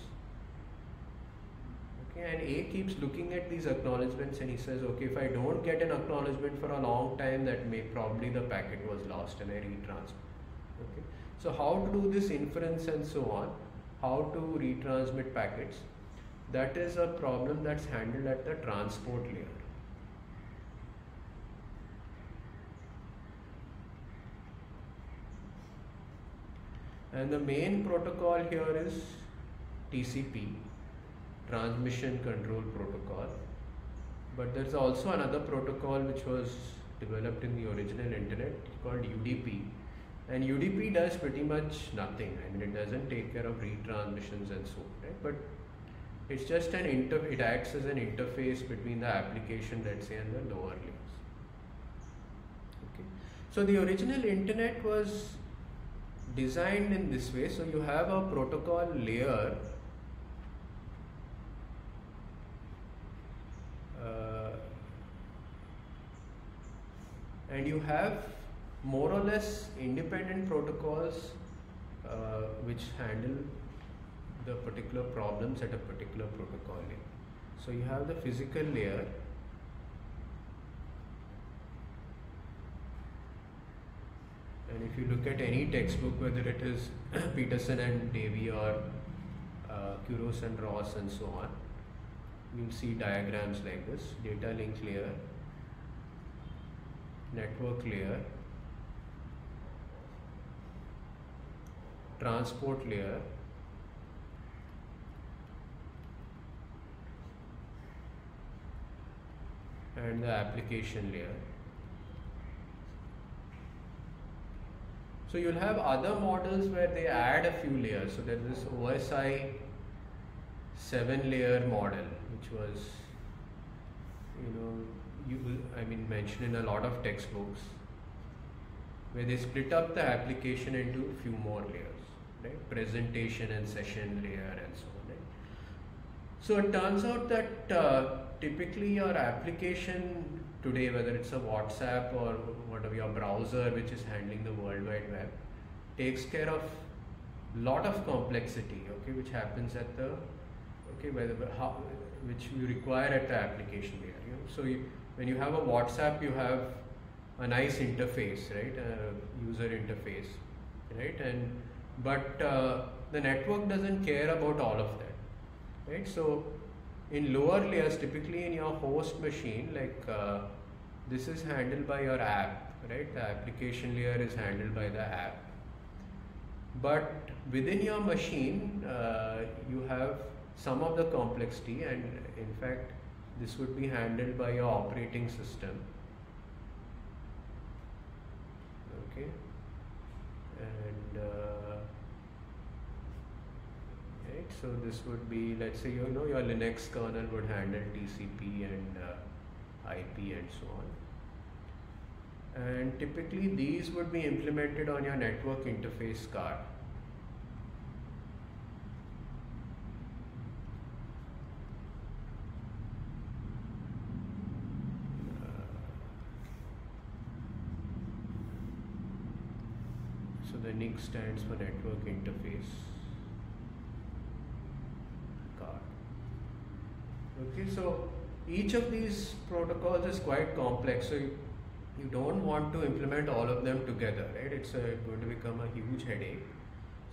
Okay, and A keeps looking at these acknowledgements and he says, okay, if I don't get an acknowledgement for a long time, that may probably the packet was lost and I retransmit. Okay, so how to do this inference and so on, how to retransmit packets, that is a problem that's handled at the transport layer. And the main protocol here is TCP, Transmission Control Protocol. But there's also another protocol which was developed in the original internet called UDP. And UDP does pretty much nothing. I mean, it doesn't take care of retransmissions and so on, right? But it's just it acts as an interface between the application, let's say, and the lower layers. Okay. So the original internet was designed in this way. So you have a protocol layer and you have more or less independent protocols which handle the particular problems at a particular protocol layer. So you have the physical layer, and if you look at any textbook, whether it is Peterson and Davy or Kuros and Ross and so on, you'll see diagrams like this: data link layer, network layer, transport layer, and the application layer. So you'll have other models where they add a few layers. So there's this OSI 7-layer model, which was, mentioned in a lot of textbooks, where they split up the application into a few more layers, right? Presentation and session layer and so on, right? So it turns out that typically your application today, whether it's a WhatsApp or whatever, your browser which is handling the World Wide Web, takes care of a lot of complexity, okay, which happens at the, which you require at the application layer. So when you have a WhatsApp, you have a nice interface, right, user interface, right, but the network doesn't care about all of that, right? So in lower layers, typically in your host machine, like this is handled by your app, right? The application layer is handled by the app. But within your machine, you have some of the complexity, and in fact, this would be handled by your operating system. Okay, and right, so this would be, let's say, your Linux kernel would handle TCP and IP and so on. And typically these would be implemented on your network interface card. So the NIC stands for Network Interface Card. Okay, so each of these protocols is quite complex. So you don't want to implement all of them together, right? It's going to become a huge headache.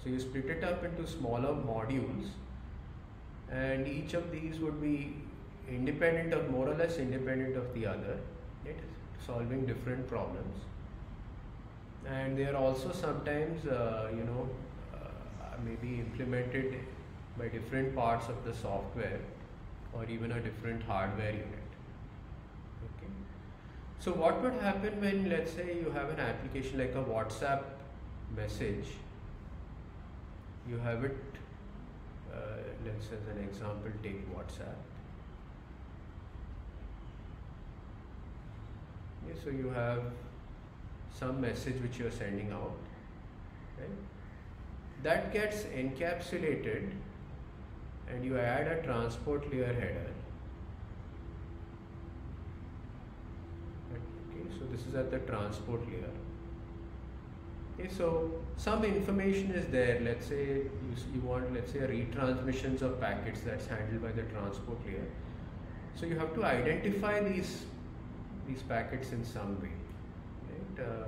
So you split it up into smaller modules, and each of these would be independent of, more or less independent of the other, right? Solving different problems. And they are also sometimes, maybe implemented by different parts of the software or even a different hardware unit. Okay. So what would happen when, let's say, you have an application like a WhatsApp message? You have it, let's as an example take WhatsApp. Okay, so you have some message which you are sending out, right? That gets encapsulated and you add a transport layer header. Okay, so this is at the transport layer. Okay, so some information is there. Let's say you want, let's say, a retransmissions of packets that's handled by the transport layer. So you have to identify these packets in some way, right?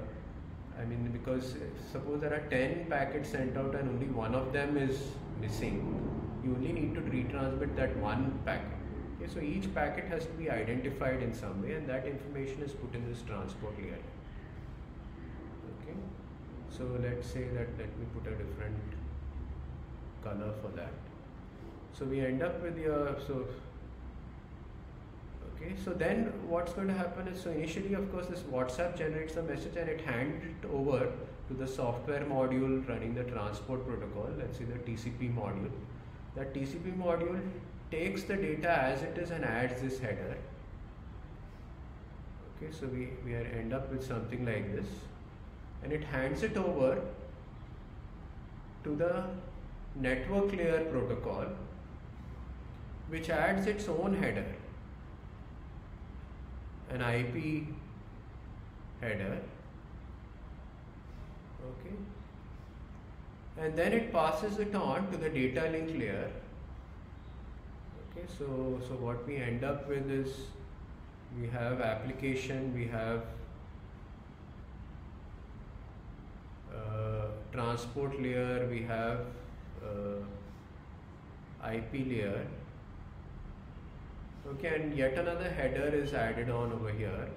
I mean, because suppose there are 10 packets sent out and only one of them is missing, you only need to retransmit that one packet. Okay, so each packet has to be identified in some way, and that information is put in this transport layer. Okay, so let's say that, let me put a different color for that. So we end up with your, so then what's going to happen is, so initially of course this WhatsApp generates a message and it hands it over to the software module running the transport protocol, let's say the TCP module. That TCP module takes the data as it is and adds this header. Okay, so we end up with something like this, and it hands it over to the network layer protocol, which adds its own header, an IP header. Okay, and then it passes it on to the data link layer. Okay, so what we end up with is, we have application, we have transport layer, we have IP layer. Okay, and yet another header is added on over here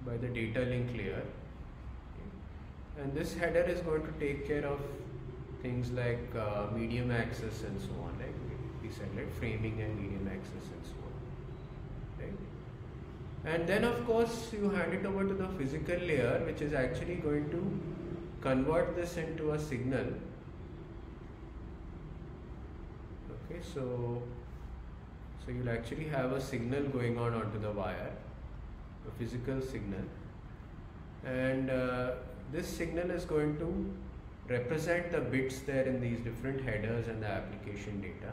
by the data link layer. Okay. And this header is going to take care of things like medium access and so on, like we said, like framing and medium access and so on, right? And then of course you hand it over to the physical layer, which is actually going to convert this into a signal. Okay, so you'll actually have a signal going on onto the wire, a physical signal, and this signal is going to represent the bits there in these different headers and the application data,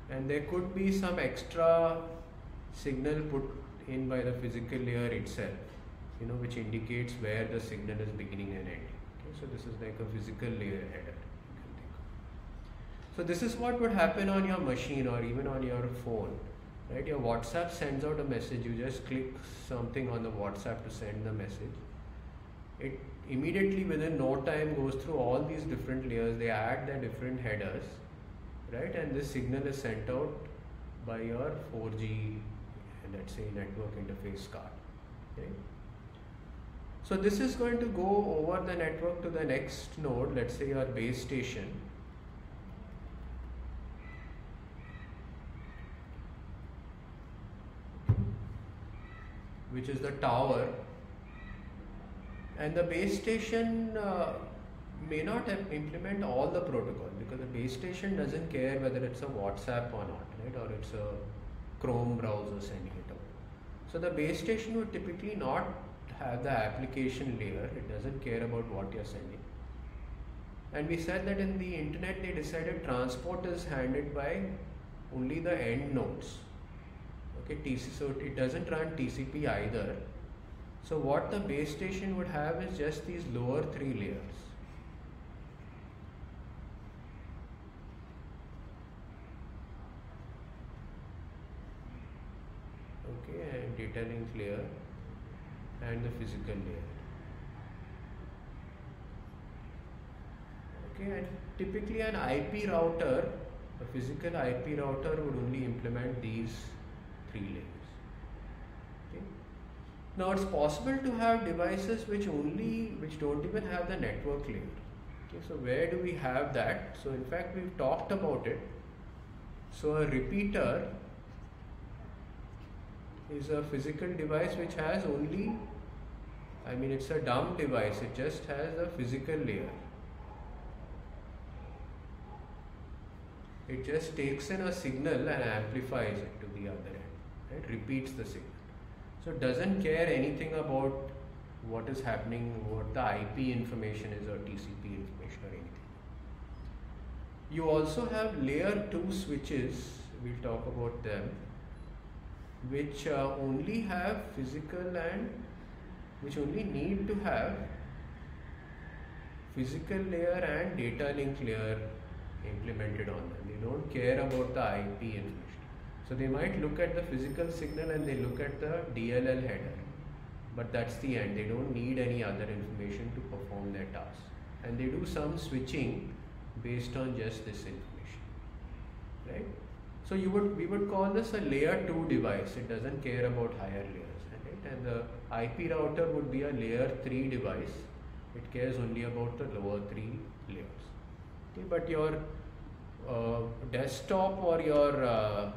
and there could be some extra signal put in by the physical layer itself, which indicates where the signal is beginning and ending. Okay, so this is like a physical layer header. So this is what would happen on your machine or even on your phone, right? Your WhatsApp sends out a message, you just click something on the WhatsApp to send the message. It immediately within no time goes through all these different layers, they add their different headers, right? And this signal is sent out by your 4G, let's say, network interface card. Okay? So this is going to go over the network to the next node, let's say your base station. Which is the tower, and the base station may not implement all the protocol, because the base station doesn't care whether it's a WhatsApp or not, right, or it's a Chrome browser sending it out. So the base station would typically not have the application layer, it doesn't care about what you're sending. And we said that in the internet they decided transport is handled by only the end nodes. Okay, so it doesn't run TCP either. So what the base station would have is just these lower three layers. Okay, and data link layer and the physical layer. Okay, and typically an IP router, a physical IP router would only implement these three layers. Okay. Now it's possible to have devices which don't even have the network layer. Okay, so where do we have that? So in fact we've talked about it. So a repeater is a physical device which has only, it's a dumb device, it just has a physical layer. It just takes in a signal and amplifies it to the other end, right? Repeats the signal. So it doesn't care anything about what is happening, what the IP information is or TCP information or anything. You also have layer 2 switches, we'll talk about them, which only have physical and which only need to have physical layer and data link layer implemented on them. They don't care about the IP information. So they might look at the physical signal and they look at the DLL header, but that's the end. They don't need any other information to perform their task, and they do some switching based on just this information, right? So we would call this a layer 2 device. It doesn't care about higher layers, right? And the IP router would be a layer 3 device. It cares only about the lower 3 layers. Okay, but your desktop or your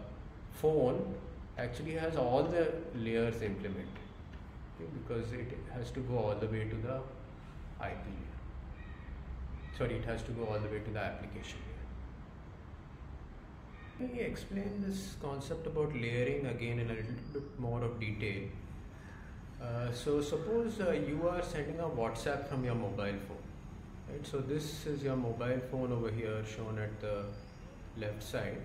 phone actually has all the layers implemented, okay, because it has to go all the way to the IP layer. Sorry, it has to go all the way to the application layer. Let me explain this concept about layering again in a little bit more of detail. So suppose you are sending a WhatsApp from your mobile phone. Right, so this is your mobile phone over here shown at the left side.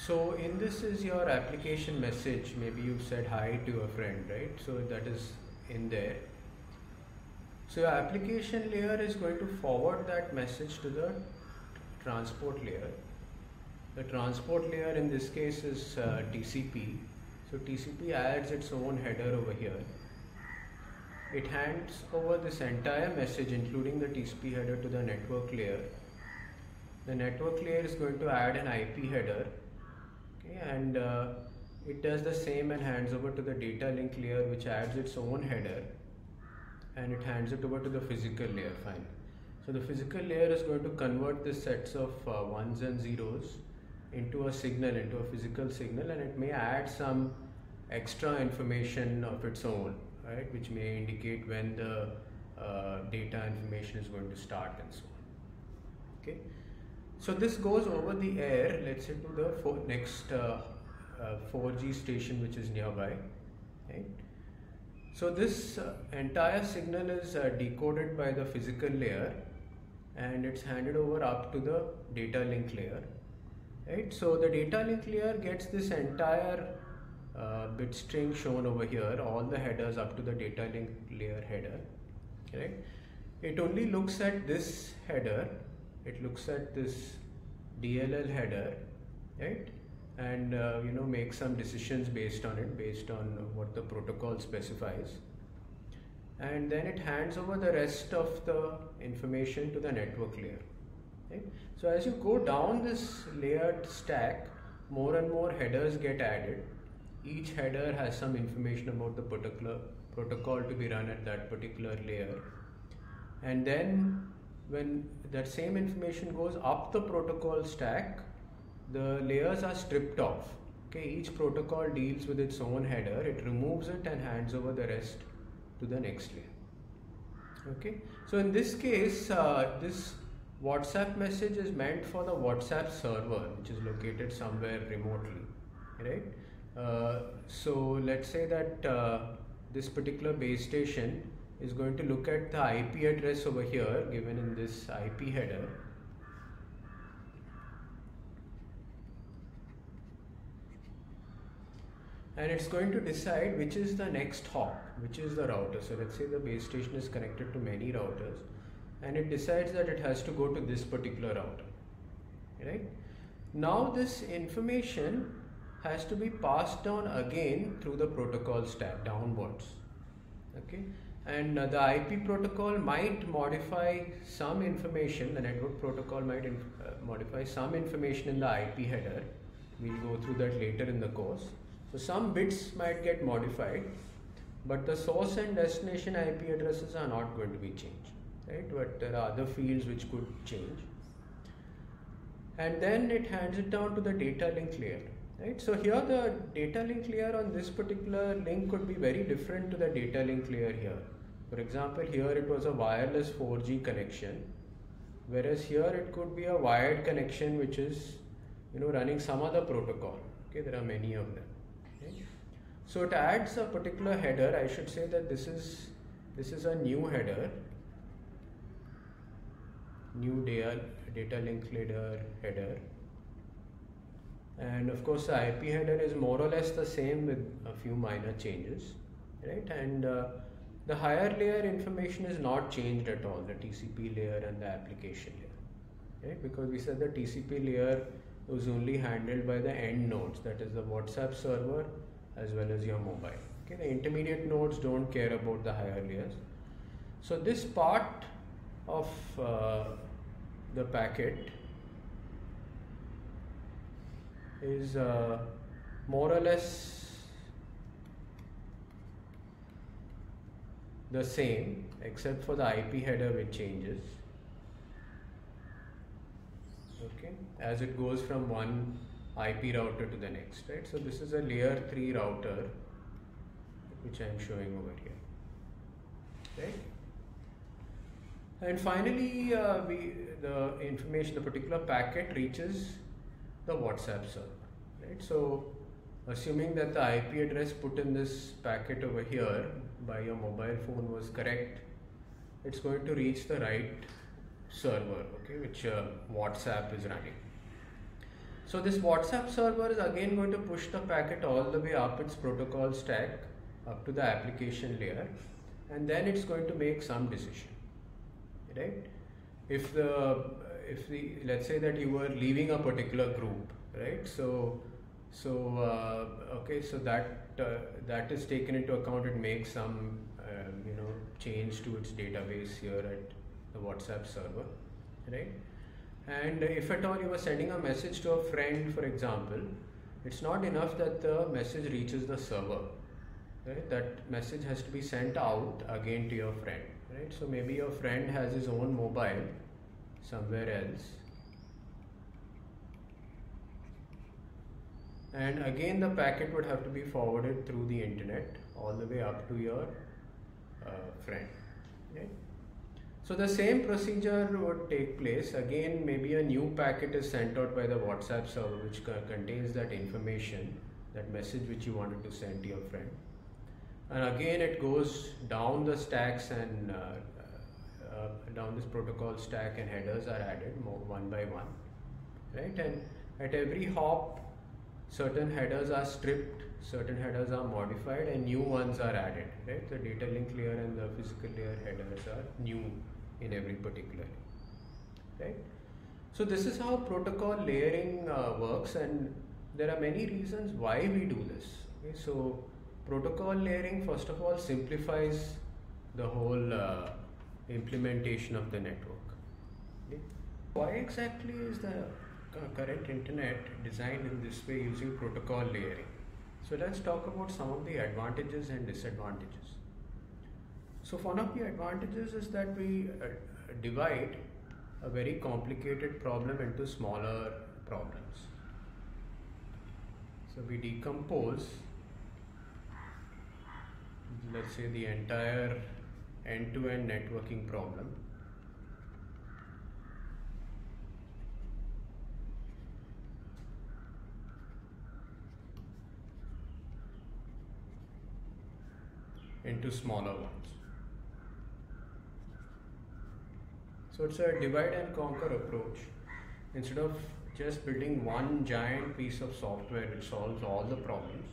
So in this is your application message. Maybe you said hi to a friend, right? So that is in there. So your application layer is going to forward that message to the transport layer. The transport layer in this case is TCP. So TCP adds its own header over here. It hands over this entire message including the TCP header to the network layer. The network layer is going to add an IP header, okay, and it does the same and hands over to the data link layer, which adds its own header, and it hands it over to the physical layer finally. So the physical layer is going to convert this sets of ones and zeros into a signal, into a physical signal, and it may add some extra information of its own, right, which may indicate when the data information is going to start and so on. Okay, so this goes over the air, let's say, to the next 4G station which is nearby. Right? So this entire signal is decoded by the physical layer, and it's handed over up to the data link layer. Right? So the data link layer gets this entire bit string shown over here, all the headers up to the data link layer header. Right? It only looks at this header, it looks at this DLL header, right? And make some decisions based on it, based on what the protocol specifies. And then it hands over the rest of the information to the network layer. Right? So as you go down this layered stack, more and more headers get added. Each header has some information about the particular protocol to be run at that particular layer. And then when that same information goes up the protocol stack, the layers are stripped off. Okay, each protocol deals with its own header, it removes it and hands over the rest to the next layer. Okay, so in this case, this WhatsApp message is meant for the WhatsApp server, which is located somewhere remotely, right? So let's say that this particular base station is going to look at the IP address over here given in this IP header, and it's going to decide which is the next hop, which is the router. So let's say the base station is connected to many routers, and it decides that it has to go to this particular router, right? Now this information has to be passed down again through the protocol stack downwards, okay? And the IP protocol might modify some information, the network protocol might modify some information in the IP header. We'll go through that later in the course. So some bits might get modified, but the source and destination IP addresses are not going to be changed, right? But there are other fields which could change. And then it hands it down to the data link layer, right? So here the data link layer on this particular link could be very different to the data link layer here. For example, here it was a wireless 4G connection, whereas here it could be a wired connection which is, running some other protocol. Okay, there are many of them. Okay? So it adds a particular header. I should say that this is a new header, new data link layer header, and of course the IP header is more or less the same with a few minor changes, right? And the higher layer information is not changed at all, the TCP layer and the application layer, right? Because we said the TCP layer was only handled by the end nodes, that is the WhatsApp server as well as your mobile. Okay, the intermediate nodes don't care about the higher layers. So this part of the packet is more or less the same, except for the IP header which changes, okay, as it goes from one IP router to the next, right? So this is a layer 3 router which I am showing over here, right? And finally the particular packet reaches the WhatsApp server, right? So assuming that the IP address put in this packet over here by your mobile phone was correct, it's going to reach the right server, okay, which WhatsApp is running. So this WhatsApp server is again going to push the packet all the way up its protocol stack up to the application layer, and then it's going to make some decision, right? If let's say that you were leaving a particular group, right? So that is taken into account. It makes some change to its database here at the WhatsApp server, right? And if at all you were sending a message to a friend, for example, it's not enough that the message reaches the server, right? That message has to be sent out again to your friend, right? So maybe your friend has his own mobile somewhere else, and again the packet would have to be forwarded through the internet all the way up to your friend, right? So the same procedure would take place. Again, maybe a new packet is sent out by the WhatsApp server which contains that information, that message which you wanted to send to your friend, and again it goes down the stacks and down this protocol stack, and headers are added one by one, right? And at every hop certain headers are stripped, certain headers are modified, and new ones are added, right? The data link layer and the physical layer headers are new in every particular layer, right? So this is how protocol layering works, and there are many reasons why we do this, okay? So protocol layering first of all simplifies the whole implementation of the network, okay? Why exactly is the current internet designed in this way using protocol layering? So let's talk about some of the advantages and disadvantages. So one of the advantages is that we divide a very complicated problem into smaller problems. So we decompose, let's say, the entire end-to-end networking problem into smaller ones. So it's a divide and conquer approach. Instead of just building one giant piece of software which solves all the problems,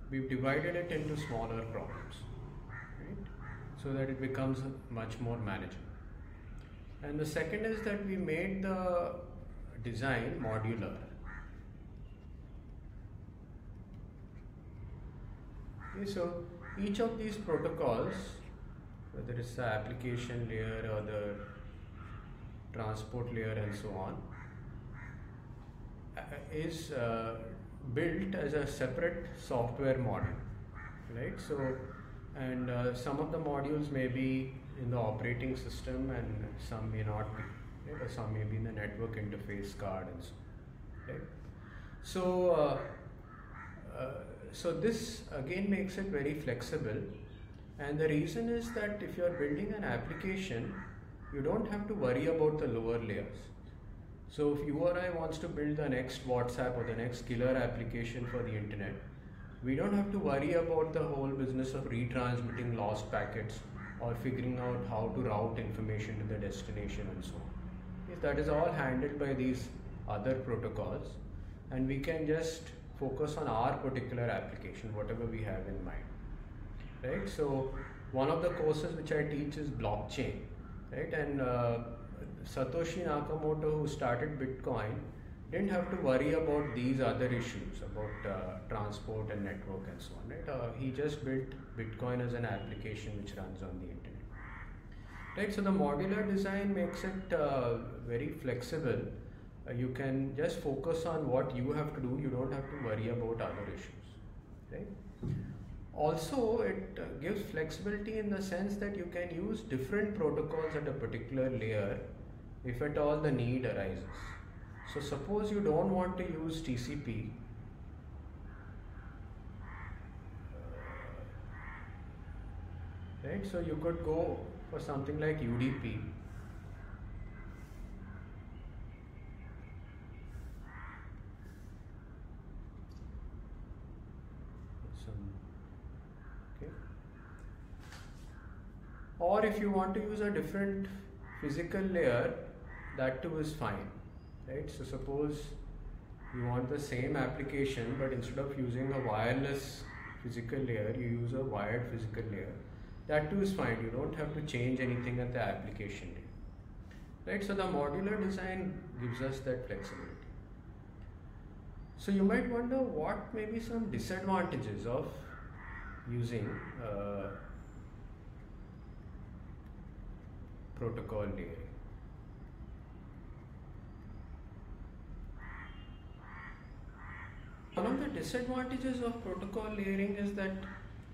we've divided it into smaller problems, right? So that it becomes much more manageable. And the second is that we made the design modular. Okay, so each of these protocols, whether it's the application layer or the transport layer and so on, is built as a separate software module, right? So, and some of the modules may be in the operating system and some may not be, right? Or some may be in the network interface card and so, right? So, so this again makes it very flexible, and the reason is that if you are building an application, you don't have to worry about the lower layers. So if you or I wants to build the next WhatsApp or the next killer application for the internet, we don't have to worry about the whole business of retransmitting lost packets or figuring out how to route information to the destination and so on. If that is all handled by these other protocols, and we can just focus on our particular application, whatever we have in mind, right? So one of the courses which I teach is blockchain, right? And Satoshi Nakamoto, who started Bitcoin, didn't have to worry about these other issues about transport and network and so on, right? He just built Bitcoin as an application which runs on the internet, right? So the modular design makes it very flexible. You can just focus on what you have to do. You don't have to worry about other issues, right? Also, it gives flexibility in the sense that you can use different protocols at a particular layer if at all the need arises. So suppose you don't want to use TCP, right? So you could go for something like UDP. Okay. Or if you want to use a different physical layer, that too is fine, right? So suppose you want the same application, but instead of using a wireless physical layer, you use a wired physical layer. That too is fine. You don't have to change anything at the application layer, right? So the modular design gives us that flexibility. So you might wonder what may be some disadvantages of using protocol layering. One of the disadvantages of protocol layering is that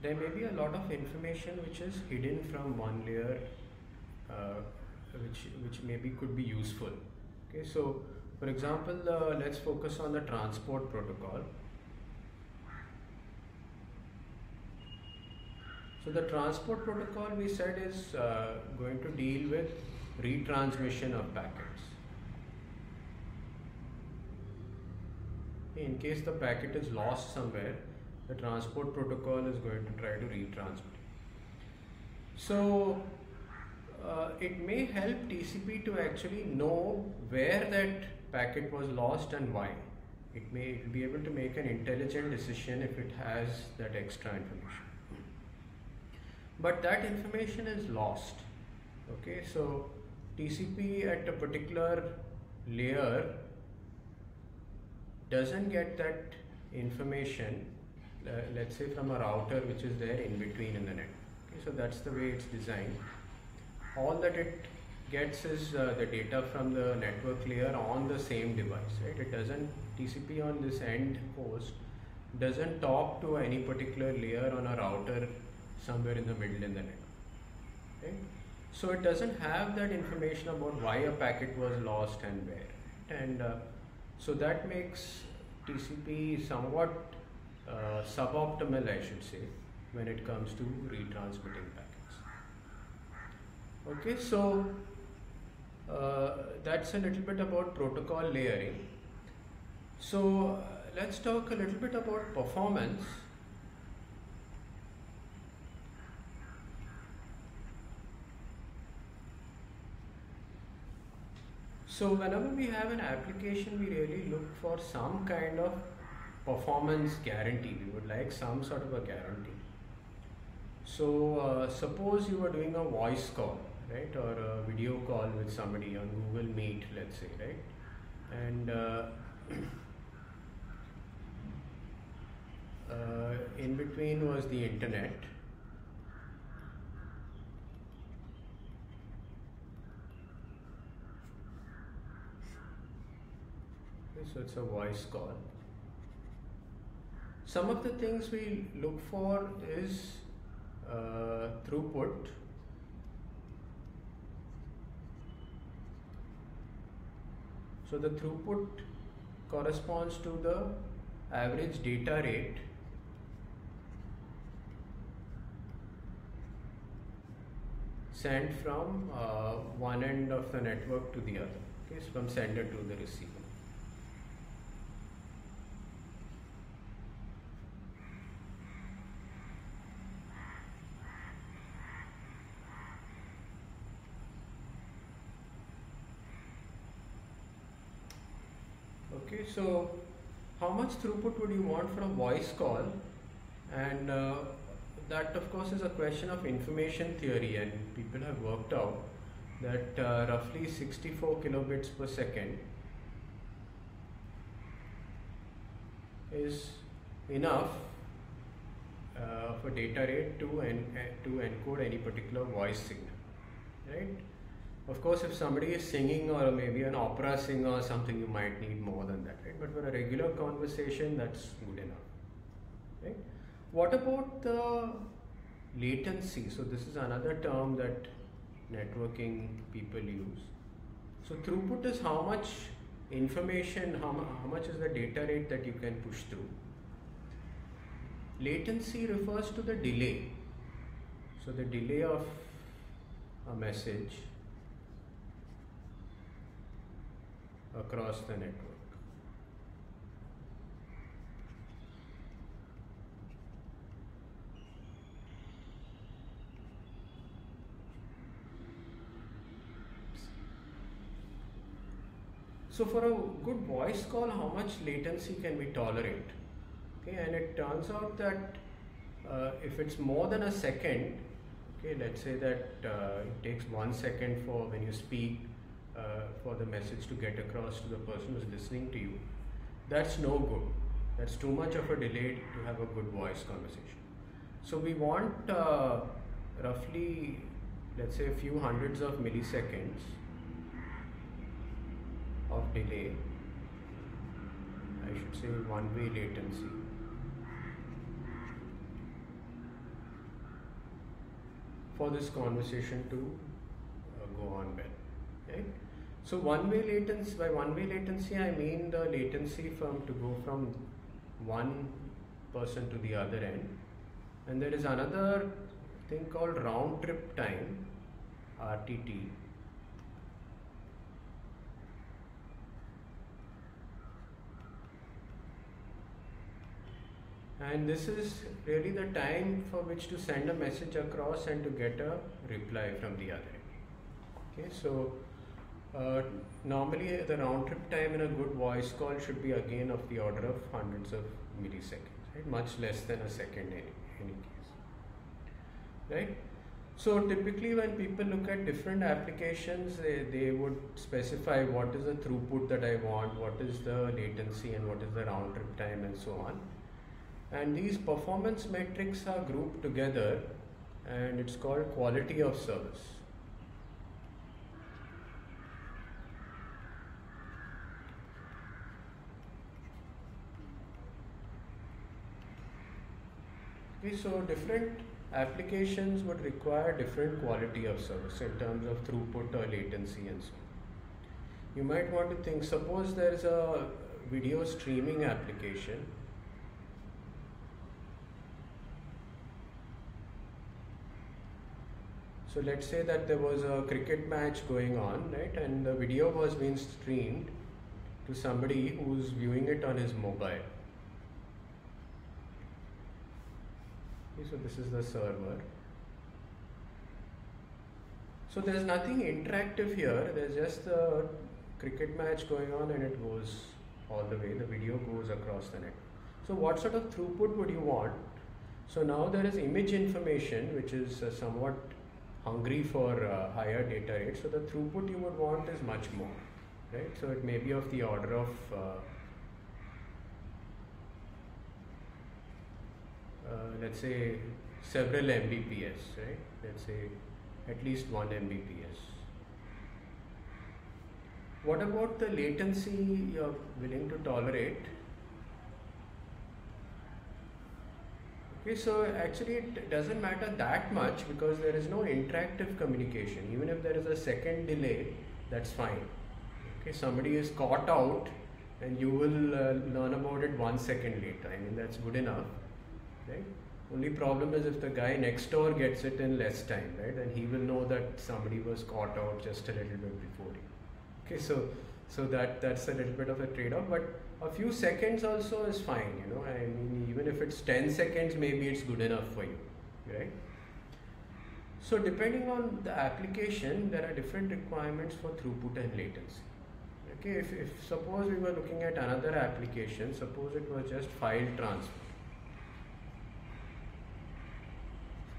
there may be a lot of information which is hidden from one layer, which maybe could be useful. Okay, so for example, let's focus on the transport protocol. So the transport protocol, we said, is going to deal with retransmission of packets. In case the packet is lost somewhere, the transport protocol is going to try to retransmit. So it may help TCP to actually know where that packet was lost and why. It may be able to make an intelligent decision if it has that extra information. But that information is lost. Okay, so TCP at a particular layer doesn't get that information, let's say from a router which is there in between in the net. Okay, so that's the way it's designed. All that it gets is the data from the network layer on the same device, right? It doesn't, TCP on this end host doesn't talk to any particular layer on a router somewhere in the middle in the net. Okay? So it doesn't have that information about why a packet was lost and where. And so that makes TCP somewhat suboptimal, I should say, when it comes to retransmitting packets. Okay, so that's a little bit about protocol layering. So let's talk a little bit about performance. So whenever we have an application, we really look for some kind of performance guarantee. We would like some sort of a guarantee. So suppose you were doing a voice call, right, or a video call with somebody on Google Meet, let's say, right, and in between was the internet. Okay, so it's a voice call. Some of the things we look for is throughput. So the throughput corresponds to the average data rate sent from one end of the network to the other, okay, so from sender to the receiver. Okay, so how much throughput would you want for a voice call? And that of course is a question of information theory, and people have worked out that roughly 64 kilobits per second is enough for data rate to encode any particular voice signal, right? Of course, if somebody is singing or maybe an opera singer or something, you might need more than that, right? But for a regular conversation, that's good enough, right? What about the latency? So this is another term that networking people use. So throughput is how much information, how much is the data rate that you can push through. Latency refers to the delay. So the delay of a message across the network. So for a good voice call, how much latency can we tolerate? Okay, and it turns out that if it's more than a second, okay, let's say that it takes 1 second for when you speak for the message to get across to the person who's listening to you, that's no good. That's too much of a delay to have a good voice conversation. So we want roughly, let's say, a few hundreds of milliseconds of delay. I should say one-way latency. For this conversation to go on well, right? So one-way latency, by one-way latency I mean the latency to go from one person to the other end, and there is another thing called round trip time, RTT. And this is really the time for which to send a message across and to get a reply from the other end. Okay, so normally the round trip time in a good voice call should be again of the order of hundreds of milliseconds, right? Much less than a second in any case, right? So typically when people look at different applications, they would specify what is the throughput that I want, what is the latency, and what is the round trip time, and so on. And these performance metrics are grouped together, and it's called quality of service. Okay, so different applications would require different quality of service in terms of throughput or latency and so on. You might want to think, suppose there is a video streaming application. So let's say that there was a cricket match going on, right, and the video was being streamed to somebody who's viewing it on his mobile. Okay, so this is the server. So there's nothing interactive here, there's just the cricket match going on and it goes all the way, the video goes across the net. So what sort of throughput would you want? So now there is image information which is somewhat hungry for higher data rates. So the throughput you would want is much more, right? So it may be of the order of let's say several Mbps, right? Let's say at least 1 Mbps. What about the latency you're willing to tolerate? Okay, so actually it doesn't matter that much because there is no interactive communication. Even if there is a second delay, that's fine. Okay, somebody is caught out and you will learn about it 1 second later. I mean, that's good enough, right? Only problem is if the guy next door gets it in less time, right? And he will know that somebody was caught out just a little bit before him. Okay, so that's a little bit of a trade-off, but a few seconds also is fine, you know. I mean, even if it's 10 seconds, maybe it's good enough for you, right? So depending on the application, there are different requirements for throughput and latency. Okay, if suppose we were looking at another application, suppose it was just file transfer.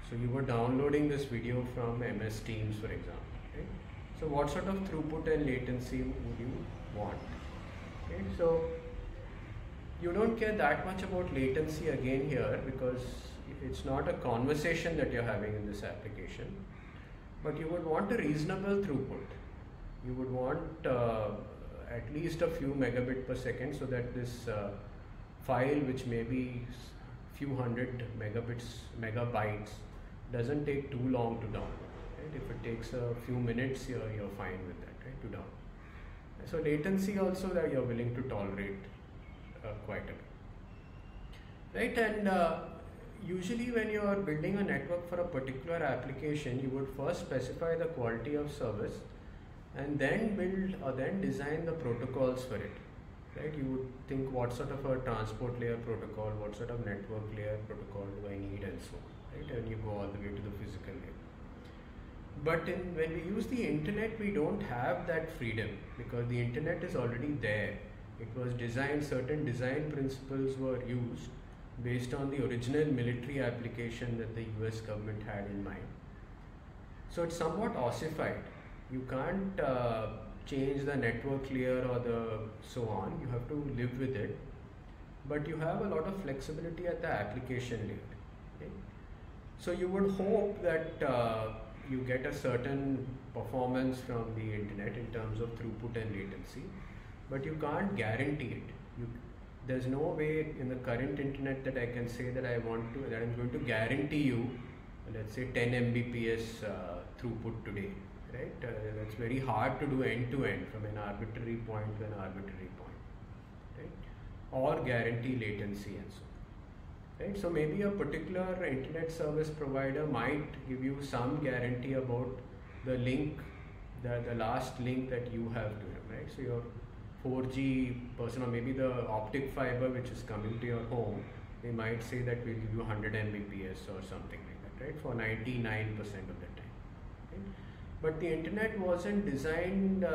So you were downloading this video from MS Teams, for example. Okay? So what sort of throughput and latency would you want? Okay, so you don't care that much about latency again here because it's not a conversation that you're having in this application, but you would want a reasonable throughput. You would want at least a few megabit per second so that this file, which may be few hundred megabytes, doesn't take too long to download. Right? If it takes a few minutes, you're fine with that, right? To download. So latency also that you're willing to tolerate quite a bit, right? And usually when you are building a network for a particular application, you would first specify the quality of service and then build or then design the protocols for it, right? You would think what sort of a transport layer protocol, what sort of network layer protocol do I need, and so on, right? And you go all the way to the physical layer. But when we use the internet, we don't have that freedom because the internet is already there. It was designed, certain design principles were used based on the original military application that the US government had in mind. So it's somewhat ossified. You can't change the network layer or the so on. You have to live with it. But you have a lot of flexibility at the application layer. Okay? So you would hope that you get a certain performance from the internet in terms of throughput and latency, but you can't guarantee it. There's no way in the current internet that I can say that I'm going to guarantee you, let's say 10 Mbps throughput today, right? That's very hard to do end to end from an arbitrary point to an arbitrary point, right? Or guarantee latency and so on, right? So maybe a particular internet service provider might give you some guarantee about the link, the last link that you have to him, right? So your 4G person, or maybe the optic fiber which is coming to your home, they might say that we'll give you 100 Mbps or something like that, right? For 99% of the time. Okay? But the internet wasn't designed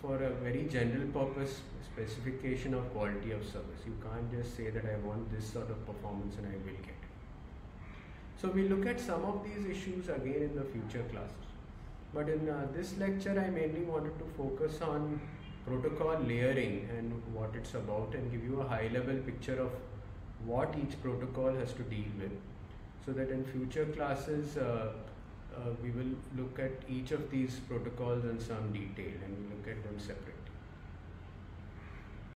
for a very general purpose specification of quality of service. You can't just say that I want this sort of performance and I will get it. So we look at some of these issues again in the future classes. But in this lecture, I mainly wanted to focus on protocol layering and what it's about, and give you a high level picture of what each protocol has to deal with, so that in future classes we will look at each of these protocols in some detail and we look at them separately.